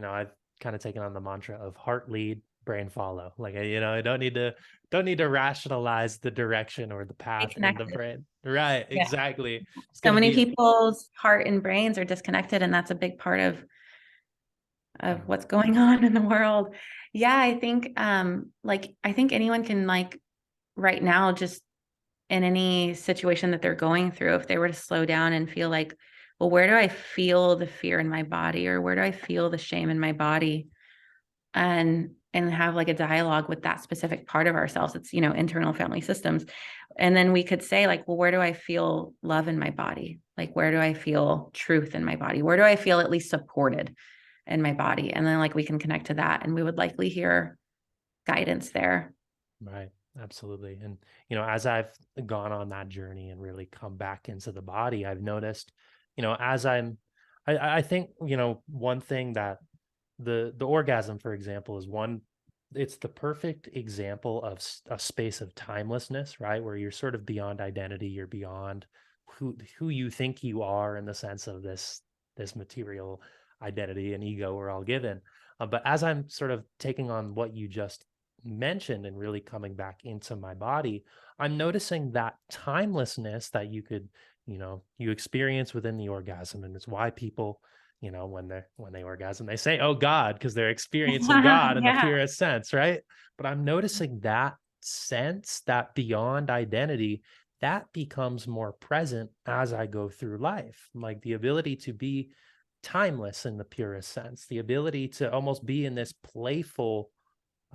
I've kind of taken on the mantra of heart lead, brain follow. Like, I don't need to rationalize the direction or the Stay path in the connected. brain. Right. Yeah. Exactly. It's So going to many be, people's heart and brains are disconnected, and that's a big part of right. what's going on in the world. Yeah, I think I think anyone can like right now, just in any situation that they're going through, if they were to slow down and feel like, well, where do I feel the fear in my body, or where do I feel the shame in my body? And have like a dialogue with that specific part of ourselves. It's, internal family systems. And then we could say like, well, where do I feel love in my body? Like, where do I feel truth in my body? Where do I feel at least supported in my body? And then like we can connect to that, and we would likely hear guidance there. Right. Absolutely. And, as I've gone on that journey and really come back into the body, I've noticed, as I think, one thing that the orgasm, for example, is one, it's the perfect example of a space of timelessness, right? Where you're sort of beyond identity, you're beyond who you think you are in the sense of this material identity and ego we're all given. But as I'm sort of taking on what you just mentioned and really coming back into my body, I'm noticing that timelessness that you could, you experience within the orgasm. And it's why people, when they orgasm, they say, "Oh God," because they're experiencing God in the Yeah. purest sense, right? But I'm noticing that sense, that beyond identity, that becomes more present as I go through life. Like the ability to be timeless in the purest sense, the ability to almost be in this playful,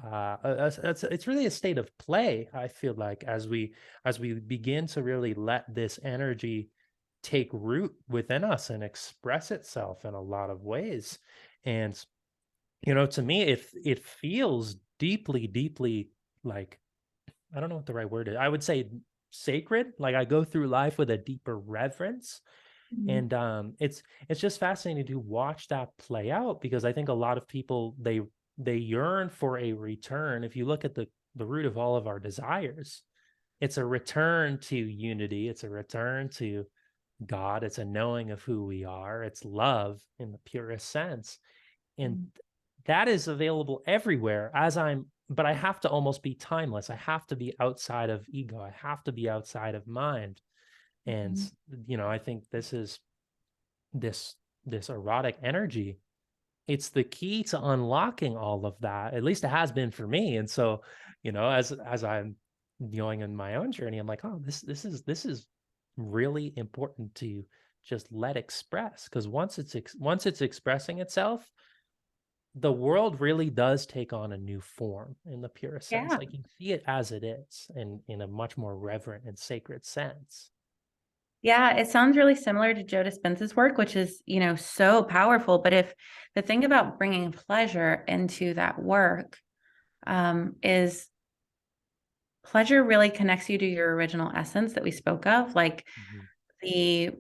it's really a state of play. I feel like as we begin to really let this energy take root within us and express itself in a lot of ways. And to me, it feels deeply, deeply, like, I don't know what the right word is. I would say sacred. Like I go through life with a deeper reverence. Mhm. And it's just fascinating to watch that play out, because I think a lot of people, they yearn for a return. If you look at the root of all of our desires, it's a return to unity, it's a return to God, it's a knowing of who we are, it's love in the purest sense. And Mhm. that is available everywhere, but I have to almost be timeless. I have to be outside of ego. I have to be outside of mind. And Mhm. I think this erotic energy, it's the key to unlocking all of that. At least it has been for me. And so, as I'm going in my own journey, I'm like, oh, this is really important to just let express, because once it's expressing itself, the world really does take on a new form in the purest sense. Yeah. Like you see it as it is, in a much more reverent and sacred sense. Yeah, it sounds really similar to Joe Dispenza's work, which is, so powerful. But if the thing about bringing pleasure into that work is pleasure really connects you to your original essence that we spoke of, like Mhm. the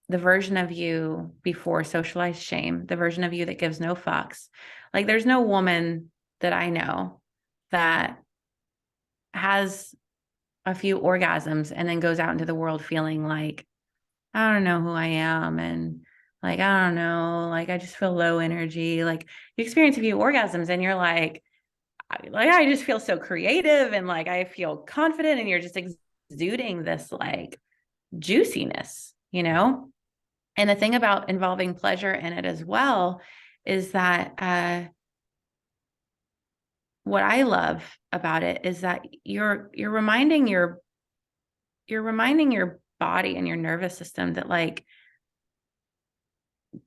the version of you before socialized shame, the version of you that gives no fucks. Like there's no woman that I know that has a few orgasms and then goes out into the world feeling like, I don't know who I am. And like, I don't know, like, I just feel low energy. Like you experience a few orgasms and you're like, I just feel so creative and like, I feel confident and you're just exuding this like juiciness, you Right. know? And the thing about involving pleasure in it as well is that what I love about it is that you're reminding your body and your nervous system that like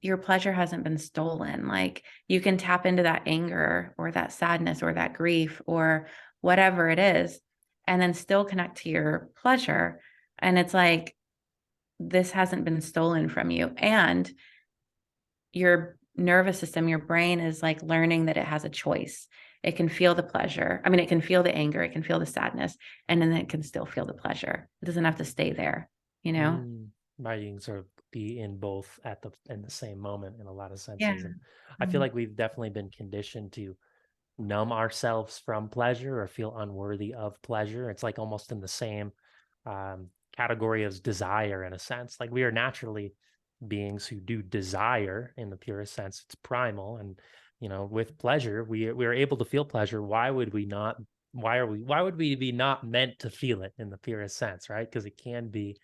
your pleasure hasn't been stolen. Like you can tap into that anger or that sadness or that grief or whatever it is, and then still connect to your pleasure. And it's like, this hasn't been stolen from you. And your nervous system, your brain is like learning that it has a choice. It can feel the pleasure. I mean, it can feel the anger, it can feel the sadness, and then it can still feel the pleasure. It doesn't have to stay there, you know? Mm, right, you can sort of be in both in the same moment in a lot of Yeah. senses. And I feel Mhm. like we've definitely been conditioned to numb ourselves from pleasure or feel unworthy of pleasure. It's like almost in the same category as desire, in a sense. Like we are naturally beings who do desire in the purest sense. It's primal. And with pleasure, we are able to feel pleasure. Why would we not? Why would we be not meant to feel it in the purest sense, right? Because it can be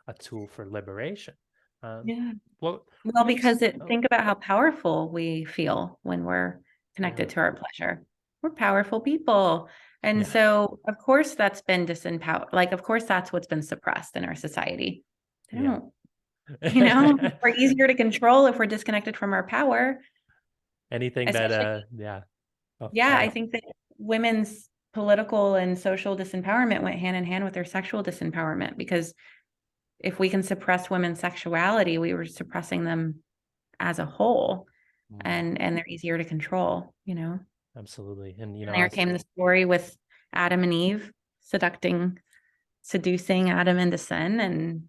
a tool for liberation. Um, Yeah. what Well, what makes because oh think about how powerful we feel when we're yeah, connected to our pleasure. We're powerful people. And yeah, so, of course, that's been disempowered. Like, of course, that's what's been suppressed in our society. They yeah. don't, we're easier to control if we're disconnected from our power, Anything that especially, yeah. Oh, yeah, I sorry. think that women's political and social disempowerment went hand in hand with their sexual disempowerment because if we can suppress women's sexuality, we were suppressing them as a whole, Mm, and they're easier to control. absolutely. And And there came the story with Adam and Eve seducing Adam into sin, and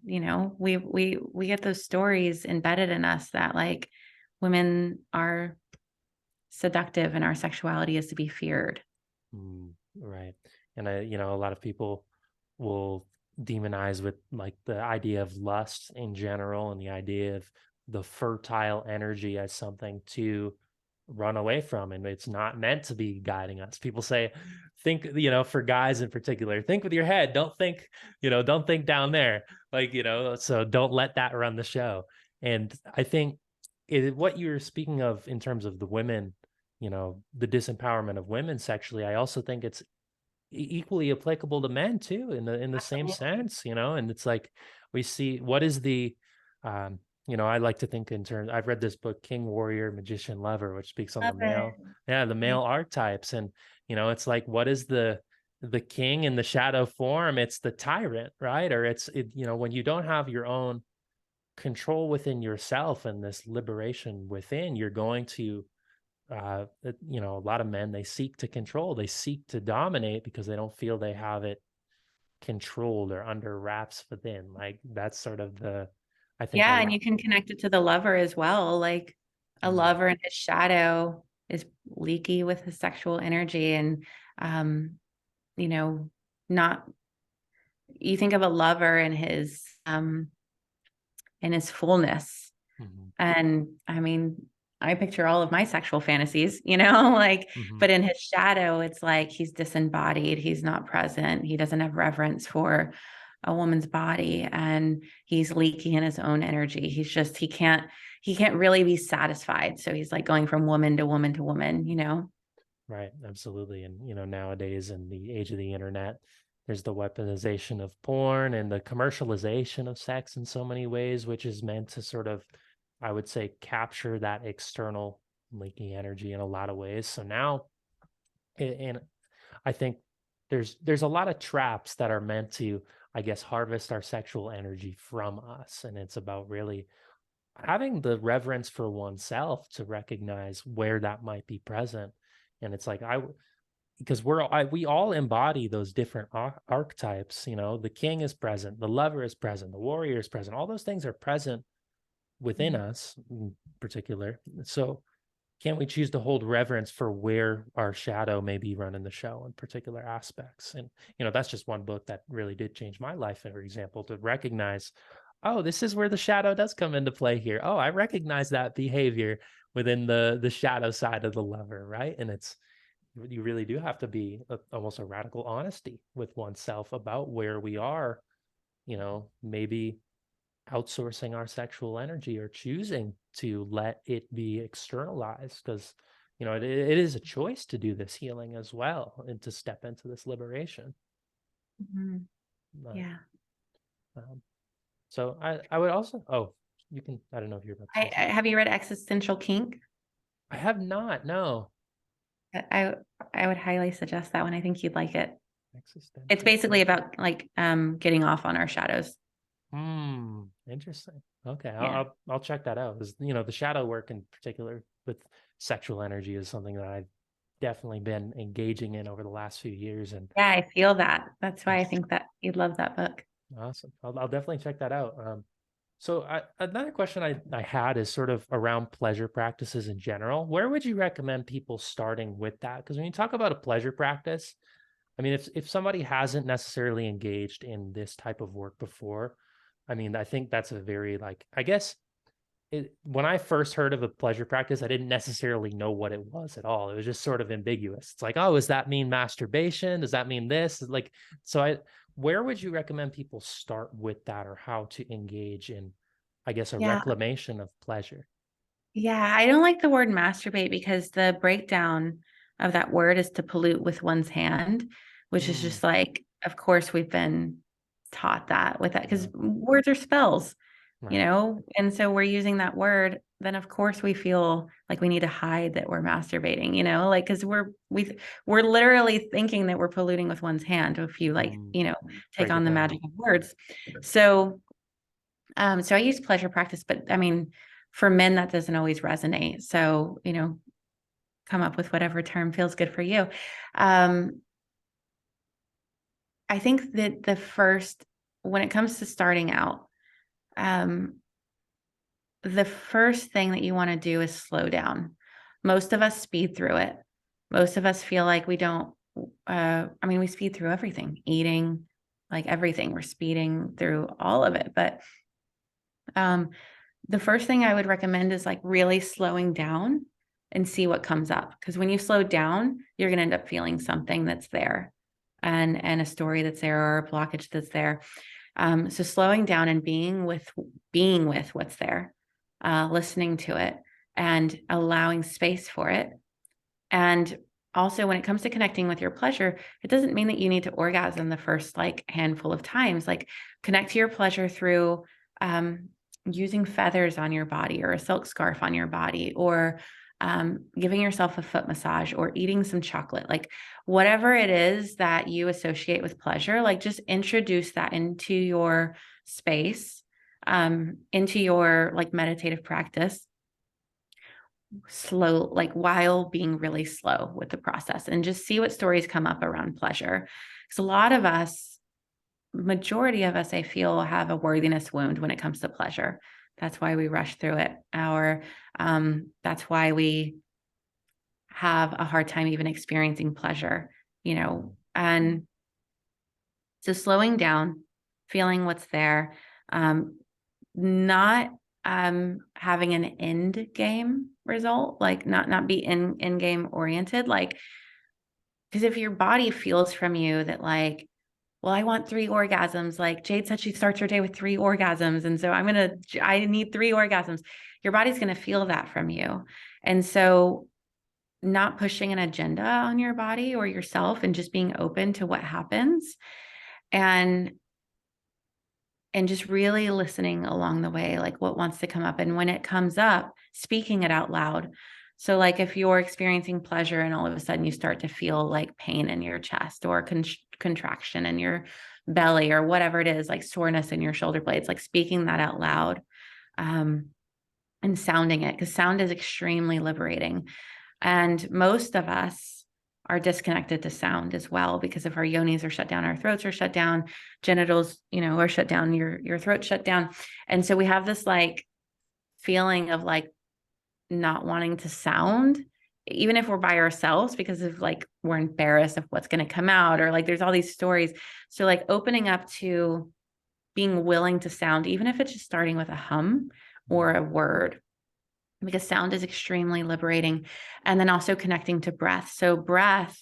we get those stories embedded in us that like women are seductive and our sexuality is to be feared. right. And a lot of people will demonize with like the idea of lust in general, and the idea of the fertile energy as something to run away from, and it's not meant to be guiding us. People say, think, for guys in particular, think with your head, don't think down there, like, so don't let that run the show. And I think what you're speaking of in terms of the women, the disempowerment of women sexually, I also think it's equally applicable to men too, in the same Absolutely. sense, and it's like we see what is the um I like to think in terms. I've read this book, King, Warrior, Magician, Lover, which speaks on the Love it. male, yeah, the Yeah. male archetypes. And it's like, what is the king in the shadow form? It's the tyrant, right? Or when you don't have your own control within yourself and this liberation within, you're going to a lot of men, they seek to control, they seek to dominate because they don't feel they have it controlled or under wraps within. Like, that's sort of I think a Yeah, and lot. you can connect it to the lover as well. Like a Mm, lover in his shadow is leaky with his sexual energy and um, you know, not you think of a lover in his fullness. mhm, And I mean, I picture all of my sexual fantasies, like, mhm, but in his shadow, it's like he's disembodied, he's not present, he doesn't have reverence for a woman's body, and he's leaking in his own energy. He can't really be satisfied. So he's like going from woman to woman to woman. right, absolutely. And nowadays, in the age of the internet, there's the weaponization of porn and the commercialization of sex in so many ways, which is meant to sort of, I would say, capture that external leaky energy in a lot of ways. So now, and I think there's a lot of traps that are meant to, I guess, harvest our sexual energy from us. And it's about really having the reverence for oneself to recognize where that might be present. And it's like, because we all embody those different archetypes. The king is present, the lover is present, the warrior is present. All those things are present within us in particular. So can't we choose to hold reverence for where our shadow may be running the show in particular aspects? And that's just one book that really did change my life, for example, to recognize, oh, this is where the shadow does come into play here. Oh, I recognize that behavior within the shadow side of the lover, right? And you really do have to be almost a radical honesty with oneself about where we are, maybe outsourcing our sexual energy or choosing to let it be externalized, because it is a choice to do this healing as well and to step into this liberation. Mhm. But, Yeah. um, so I would also, oh, you can, I don't know if you're about to say I something. have you read Existential Kink? I have not. No. I I would highly suggest that one. I think you'd like it. It's Existential. basically about like getting off on our shadows. Interesting. Okay, I'll, Yeah. I'll check that out. Because the shadow work in particular with sexual energy is something that I've definitely been engaging in over the last few years. And Yeah, I feel that. That's why I it's think that you'd love that book. awesome. I'll definitely check that out. So another question I had is sort of around pleasure practices in general. Where would you recommend people starting with that? Because when you talk about a pleasure practice, I mean, if somebody hasn't necessarily engaged in this type of work before, I mean, I think that's a very, like, I guess when I first heard of a pleasure practice, I didn't necessarily know what it was at all. It was just sort of ambiguous. It's like, oh, does that mean masturbation? Does that mean this? Like, where would you recommend people start with that, or how to engage in, I guess, a Yeah. reclamation of pleasure? Yeah. I don't like the word masturbate because the breakdown of that word is to pollute with one's hand, which is Mm, just like, of course, we've been taught that with that because yeah, words are spells, right. and so we're using that word. Then, of course, we feel like we need to hide that we're masturbating, like, because we're literally thinking that we're polluting with one's hand if you like, Mm, take break on it the down. magic of words. So, so I use pleasure practice, but I mean, for men, that doesn't always resonate. So, come up with whatever term feels good for you. Um, I think that when it comes to starting out, um, the first thing that you want to do is slow down. Most of us speed through it. Most of us feel like we don't, I mean, we speed through everything, eating, like everything. We're speeding through all of it. But um, the first thing I would recommend is like really slowing down and see what comes up. Because when you slow down, you're going to end up feeling something that's there, and a story that's there, or a blockage that's there. So slowing down and being with what's there, listening to it and allowing space for it. And also, when it comes to connecting with your pleasure, it doesn't mean that you need to orgasm the first like handful of times. Like, connect to your pleasure through using feathers on your body, or a silk scarf on your body, or giving yourself a foot massage, or eating some chocolate. Like, whatever it is that you associate with pleasure, like, just introduce that into your space, into your like meditative practice, slow, like while being really slow with the process, and just see what stories come up around pleasure. Because a lot of us, majority of us, I feel, have a worthiness wound when it comes to pleasure. That's why we rush through it. That's why we have a hard time even experiencing pleasure, and so slowing down, feeling what's there, not having an end game result, like not be in game oriented, like, because if your body feels from you that like, well, I want 3 orgasms, like Jade said she starts her day with 3 orgasms, and so I need 3 orgasms, your body's going to feel that from you. And so not pushing an agenda on your body or yourself, and just being open to what happens, and just really listening along the way, like what wants to come up. And when it comes up, speaking it out loud. So like, if you're experiencing pleasure and all of a sudden you start to feel like pain in your chest, or contraction in your belly, or whatever it is, like soreness in your shoulder blades, like speaking that out loud, and sounding it, because sound is extremely liberating. And most of us are disconnected to sound as well, because if our yonis are shut down, our throats are shut down, genitals, are shut down, your throat shut down. And so we have this like feeling of like not wanting to sound, even if we're by ourselves, because of like, we're embarrassed of what's going to come out, or like there's all these stories. So like opening up to being willing to sound, even if it's just starting with a hum or a word, because sound is extremely liberating. And then also connecting to breath. So breath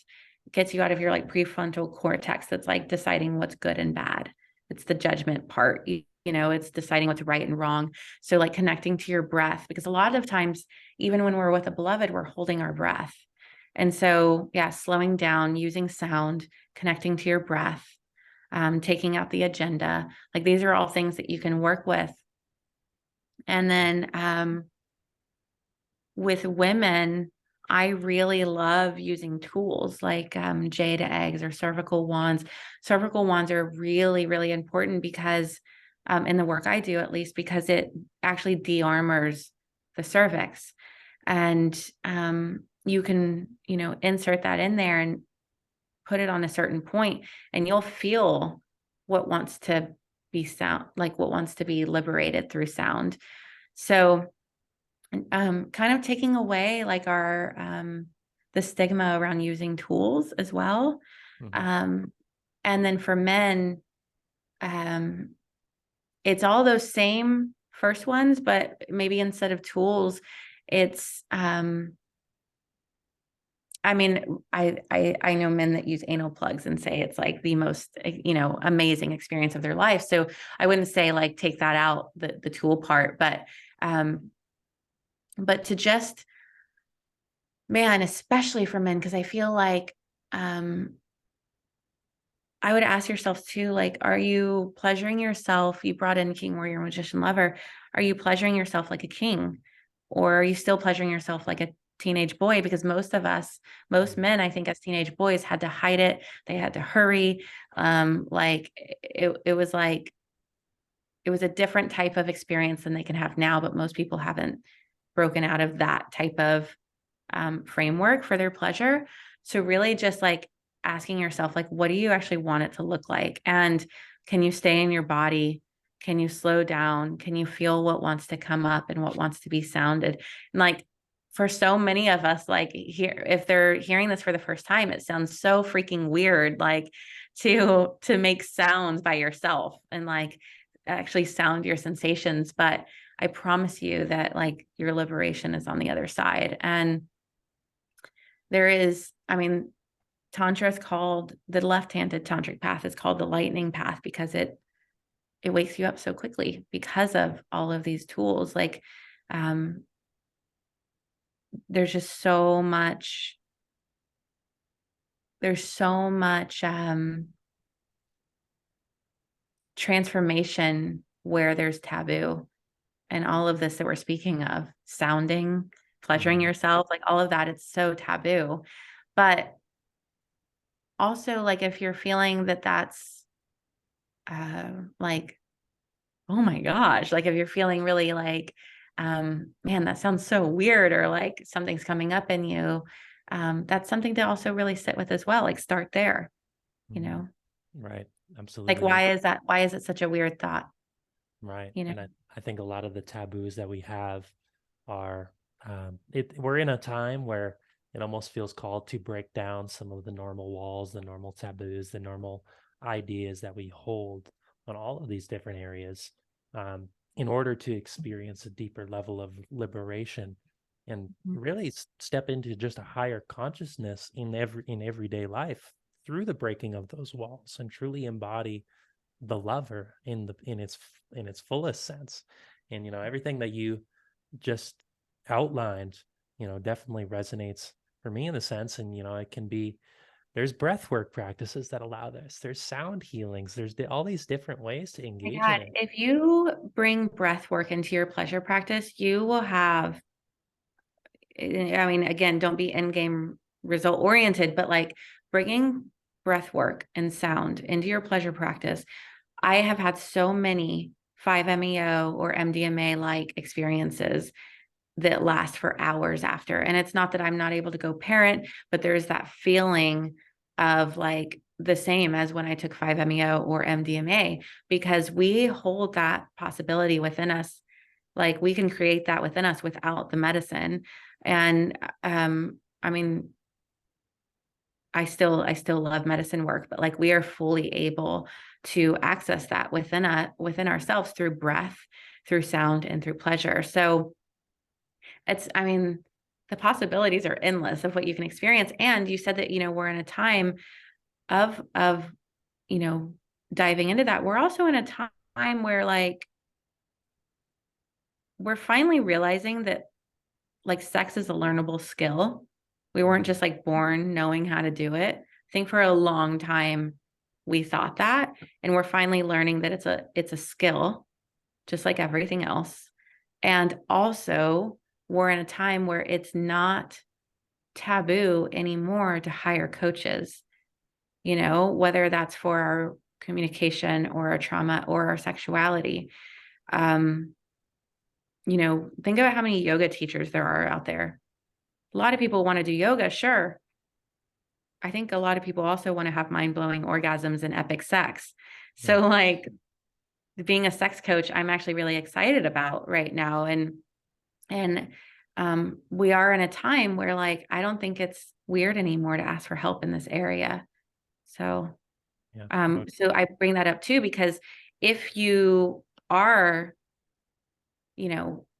gets you out of your like prefrontal cortex that's like deciding what's good and bad. It's the judgment part, it's deciding what's right and wrong. So like connecting to your breath, because a lot of times, even when we're with a beloved, we're holding our breath. And so, yeah, slowing down, using sound, connecting to your breath, taking out the agenda, like these are all things that you can work with. And then, with women, I really love using tools like jade eggs or cervical wands. Cervical wands are really, really important because in the work I do, at least, because it actually de-armors the cervix. And you can, insert that in there and put it on a certain point, and you'll feel what wants to be sound, like what wants to be liberated through sound. So kind of taking away like the stigma around using tools as well. And then for men, it's all those same first ones, but maybe instead of tools, it's I mean, I know men that use anal plugs and say it's like the most, amazing experience of their life. So I wouldn't say like take that out, the tool part, but to just, man, especially for men, because I feel like I would ask yourself too, like, are you pleasuring yourself? You brought in King, Warrior, Magician, Lover. Are you pleasuring yourself like a king? Or are you still pleasuring yourself like a teenage boy? Because most men, I think, as teenage boys had to hide it. They had to hurry. Like it was like, it was a different type of experience than they can have now, but most people haven't broken out of that type of framework for their pleasure. So really just like asking yourself, like, what do you actually want it to look like? And can you stay in your body? Can you slow down? Can you feel what wants to come up and what wants to be sounded? And like, for so many of us, like here, if they're hearing this for the first time, it sounds so freaking weird, like to make sounds by yourself and like actually sound your sensations. But I promise you that like your liberation is on the other side. And there is, I mean, Tantra is called, the left-handed tantric path is called the lightning path because it wakes you up so quickly because of all of these tools. Like, um, there's just so much, there's so much transformation where there's taboo, and all of this that we're speaking of, sounding, pleasuring Mhm. yourself, like all of that, it's so taboo. But also, like, if you're feeling that that's like, oh my gosh, like if you're feeling really like, man, that sounds so weird, or like something's coming up in you, that's something to also really sit with as well. Like, start there, you Mhm. know, Right. like, Absolutely. why is that? Why is it such a weird thought? Right. You know, And I think a lot of the taboos that we have are we're in a time where it almost feels called to break down some of the normal walls, the normal taboos, the normal ideas that we hold on all of these different areas, in order to experience a deeper level of liberation and Mhm. really step into just a higher consciousness in everyday life through the breaking of those walls and truly embody the lover in its fullest sense. And everything that you just outlined, definitely resonates for me in the sense. And it can be, there's breath work practices that allow this, there's sound healings, there's all these different ways to My engage in God, it. if you bring breath work into your pleasure practice, you will have, I mean, again, don't be end game result oriented, but like bringing breath work and sound into your pleasure practice. I have had so many 5-MeO or MDMA like experiences that last for hours after. And it's not that I'm not able to go parent, but there's that feeling of like the same as when I took 5-MeO or MDMA, because we hold that possibility within us. Like, we can create that within us without the medicine. And I mean, I still love medicine work, but like, we are fully able to access that within ourselves through breath, through sound, and through pleasure. So it's, I mean, the possibilities are endless of what you can experience. And you said that, we're in a time of, you know, diving into that. We're also in a time where, like, we're finally realizing that, like, sex is a learnable skill. We weren't Mhm. just like born knowing how to do it. I think for a long time we thought that, and we're finally learning that it's a skill, just like everything else. And also, we're in a time where it's not taboo anymore to hire coaches, whether that's for our communication or our trauma or our sexuality. Um, think about how many yoga teachers there are out there. A lot of people want to do yoga, sure. I think a lot of people also want to have mind-blowing orgasms and epic sex. Yeah. So, like, being a sex coach, I'm actually really excited about right now. And we are in a time where, like, I don't think it's weird anymore to ask for help in this area. So, Yeah. so I bring that up too, because if you are,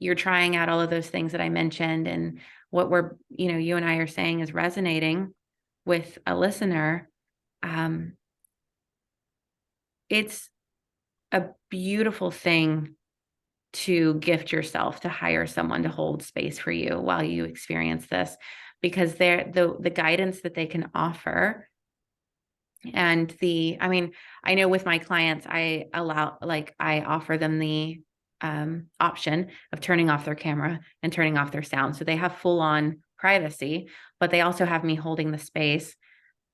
you're trying out all of those things that I mentioned, and what you and I are saying is resonating with a listener, um, it's a beautiful thing to gift yourself, to hire someone to hold space for you while you experience this, because the guidance that they can offer, and I mean, I know with my clients, I offer them the option of turning off their camera and turning off their sound. So they have full on privacy, but they also have me holding the space,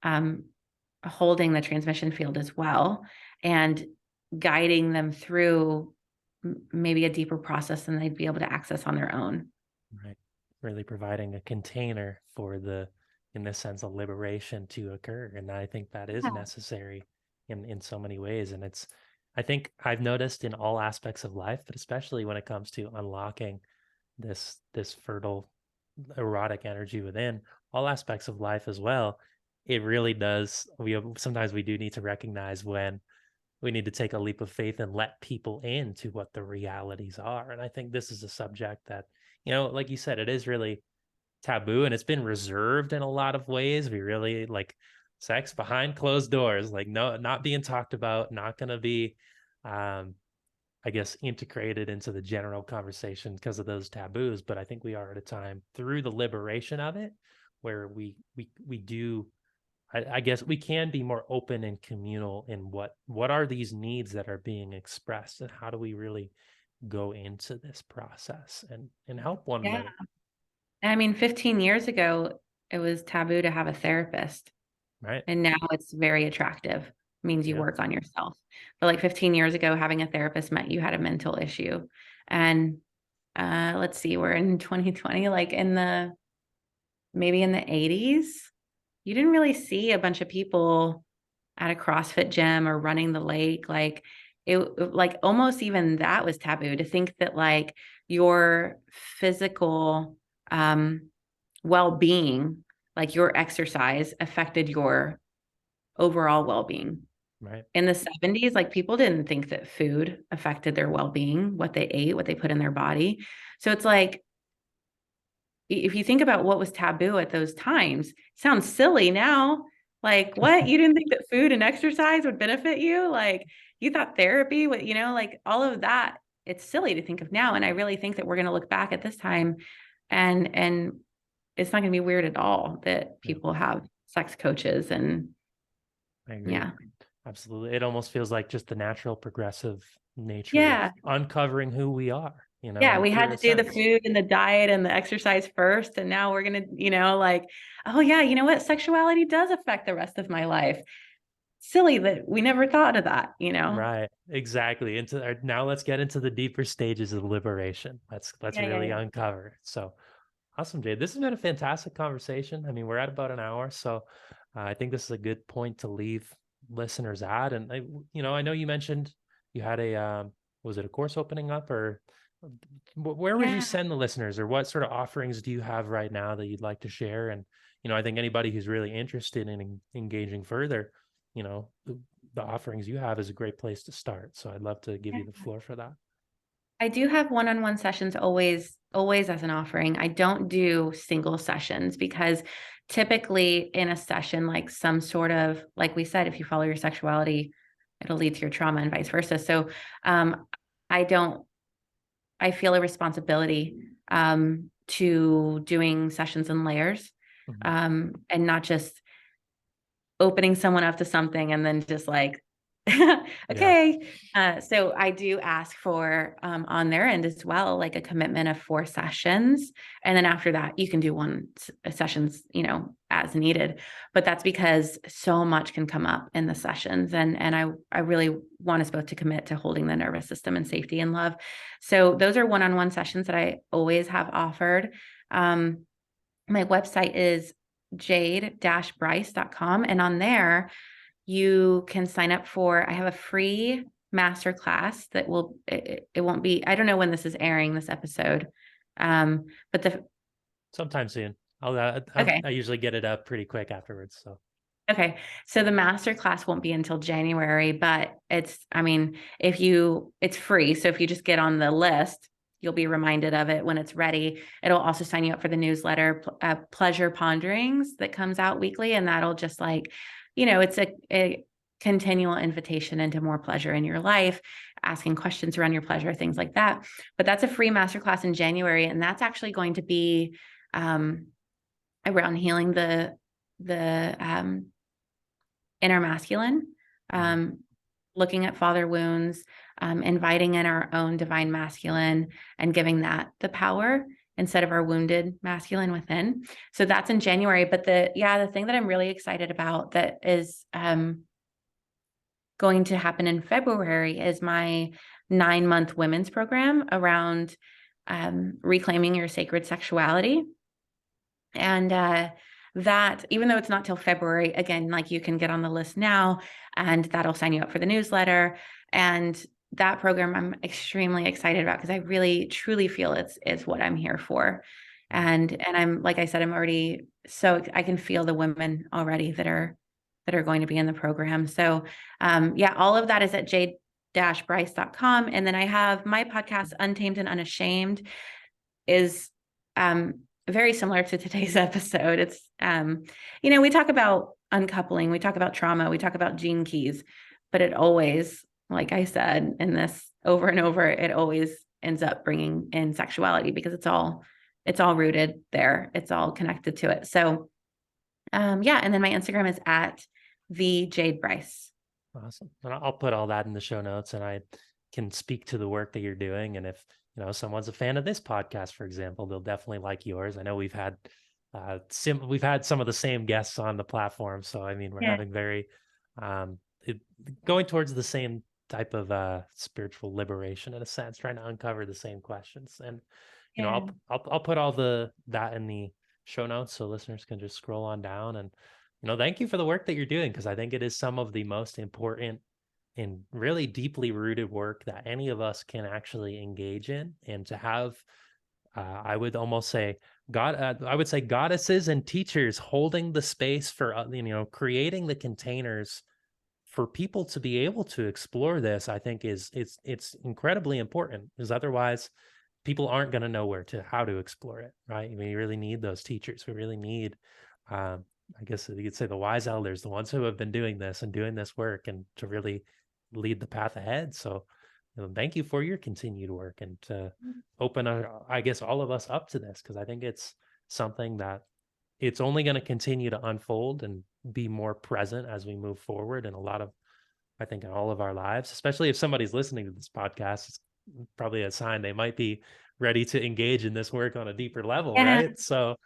um, holding the transmission field as well, and guiding them through maybe a deeper process than they'd be able to access on their own. Right. Really providing a container for in this sense, a liberation to occur. And I think that is Yeah. necessary in so many ways. And I think I've noticed in all aspects of life, but especially when it comes to unlocking this fertile erotic energy within all aspects of life as well, it really does. Sometimes we do need to recognize when we need to take a leap of faith and let people into what the realities are. And I think this is a subject that, like you said, it is really taboo, and it's been reserved in a lot of ways. We really like sex behind closed doors, like no, not being talked about, not going to be, I guess, integrated into the general conversation because of those taboos. But I think we are at a time through the liberation of it where we do, I guess we can be more open and communal in what are these needs that are being expressed, and how do we really go into this process and help one Yeah. another. I mean, 15 years ago, it was taboo to have a therapist. Right. And now it's very attractive. It means you Yeah. work on yourself. But like 15 years ago, having a therapist meant you had a mental issue. And let's see, we're in 2020, like maybe in the 80s, you didn't really see a bunch of people at a CrossFit gym or running the lake. Like like almost even that was taboo, to think that like your physical well-being, like your exercise affected your overall well-being. Right. In the 70s, like people didn't think that food affected their well-being, what they ate, what they put in their body. So it's like, if you think about what was taboo at those times, it sounds silly now. Like, what? You didn't think that food and exercise would benefit you? Like, you thought therapy would, like all of that. It's silly to think of now. And I really think that we're going to look back at this time, and it's not going to be weird at all that Yeah. people have sex coaches. And I agree. yeah. Absolutely. It almost feels like just the natural progressive nature of Yeah. uncovering who we are, Yeah, in the we had to purest do the sense. food and the diet and the exercise first. And now we're going to, like, oh, yeah, you know what? Sexuality does affect the rest of my life. Silly that we never thought of that. Right. Exactly. Now let's get into the deeper stages of liberation. Let's Yeah, yeah, really yeah. uncover it. So awesome, Jade. This has been a fantastic conversation. I mean, we're at about an hour, so I think this is a good point to leave listeners at. And I know you mentioned you had was it a course opening up, or where would you Yeah. send the listeners, or what sort of offerings do you have right now that you'd like to share? And I think anybody who's really interested in engaging further, the offerings you have is a great place to start. So I'd love to give you the Yeah. floor for that. I do have one-on-one sessions always, always as an offering. I don't do single sessions because typically in a session, like some sort of, like we said, if you follow your sexuality, it'll lead to your trauma and vice versa. So um, I don't, I feel a responsibility to doing sessions in layers, Mhm. and not just opening someone up to something and then just like, Yeah. okay. So I do ask for on their end as well, like a commitment of 4 sessions. And then after that, you can do sessions, as needed. But that's because so much can come up in the sessions. And I really want us both to commit to holding the nervous system in safety and love. So those are one-on-one sessions that I always have offered. My website is jade-bryce.com. And on there, you can sign up for, I have a free masterclass that it won't be, I don't know when this is airing, this episode. But Sometime soon. okay. I usually get it up pretty quick afterwards. So Okay. So the masterclass won't be until January, but it's free. So if you just get on the list, you'll be reminded of it when it's ready. It'll also sign you up for the newsletter, Pleasure Ponderings, that comes out weekly. And that'll just like, it's a continual invitation into more pleasure in your life, asking questions around your pleasure, things like that. But that's a free masterclass in January. And that's actually going to be around healing the inner masculine, mhm. looking at father wounds, inviting in our own divine masculine and giving that the power instead of our wounded masculine within. So that's in January. But the thing that I'm really excited about that is going to happen in February is my 9-month women's program around reclaiming your sacred sexuality. And that, even though it's not till February, again, like you can get on the list now and that'll sign you up for the newsletter. And that program I'm extremely excited about because I really truly feel it's what I'm here for. And I'm, like I said, I'm already, so I can feel the women already that are going to be in the program. So all of that is at jade-bryce.com. And then I have my podcast, Untamed and Unashamed, is very similar to today's episode. It's, we talk about uncoupling, we talk about trauma, we talk about gene keys, but it always, like I said, in this over and over, it always ends up bringing in sexuality because it's all rooted there. It's all connected to it. So, yeah. And then my Instagram is at the Jade Bryce. Awesome. And I'll put all that in the show notes, and I can speak to the work that you're doing. And if, someone's a fan of this podcast, for example, they'll definitely like yours. I know we've had we've had some of the same guests on the platform. So, I mean, we're Yeah. having very, it, going towards the same type of spiritual liberation in a sense, trying to uncover the same questions. And, Yeah. I'll put all that in the show notes so listeners can just scroll on down. And, thank you for the work that you're doing, because I think it is some of the most important and really deeply rooted work that any of us can actually engage in. And to have, I would almost say, I would say goddesses and teachers holding the space for, creating the containers for people to be able to explore this, I think it's incredibly important, because otherwise people aren't going to know how to explore it, right? I mean, you really need those teachers. We really need, I guess you could say, the wise elders, the ones who have been doing this and doing this work, and to really lead the path ahead. So, thank you for your continued work, and to open, I guess, all of us up to this, because I think it's something that it's only going to continue to unfold and be more present as we move forward in I think, in all of our lives, especially if somebody's listening to this podcast. It's probably a sign they might be ready to engage in this work on a deeper level, Yeah. right? So,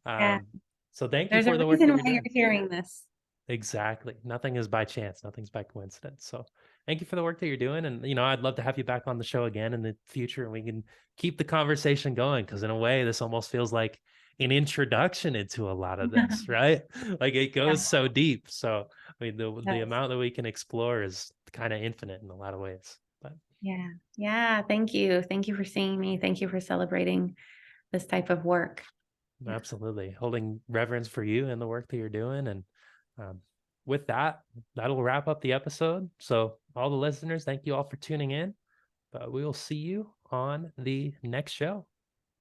Yeah. um, so thank you There's a for the work reason that why you're you're doing. hearing this. Exactly. Nothing is by chance. Nothing's by coincidence. So thank you for the work that you're doing. And, I'd love to have you back on the show again in the future, and we can keep the conversation going. Because in a way, this almost feels like an introduction into a lot of this, right? Like, it goes so deep. So, I mean, the Yes. amount that we can explore is kind of infinite in a lot of ways. But Yeah. Yeah. Thank you. Thank you for seeing me. Thank you for celebrating this type of work. Yeah. absolutely, holding reverence for you and the work that you're doing. And um, with that, that'll wrap up the episode. So, all the listeners, thank you all for tuning in. But we will see you on the next show.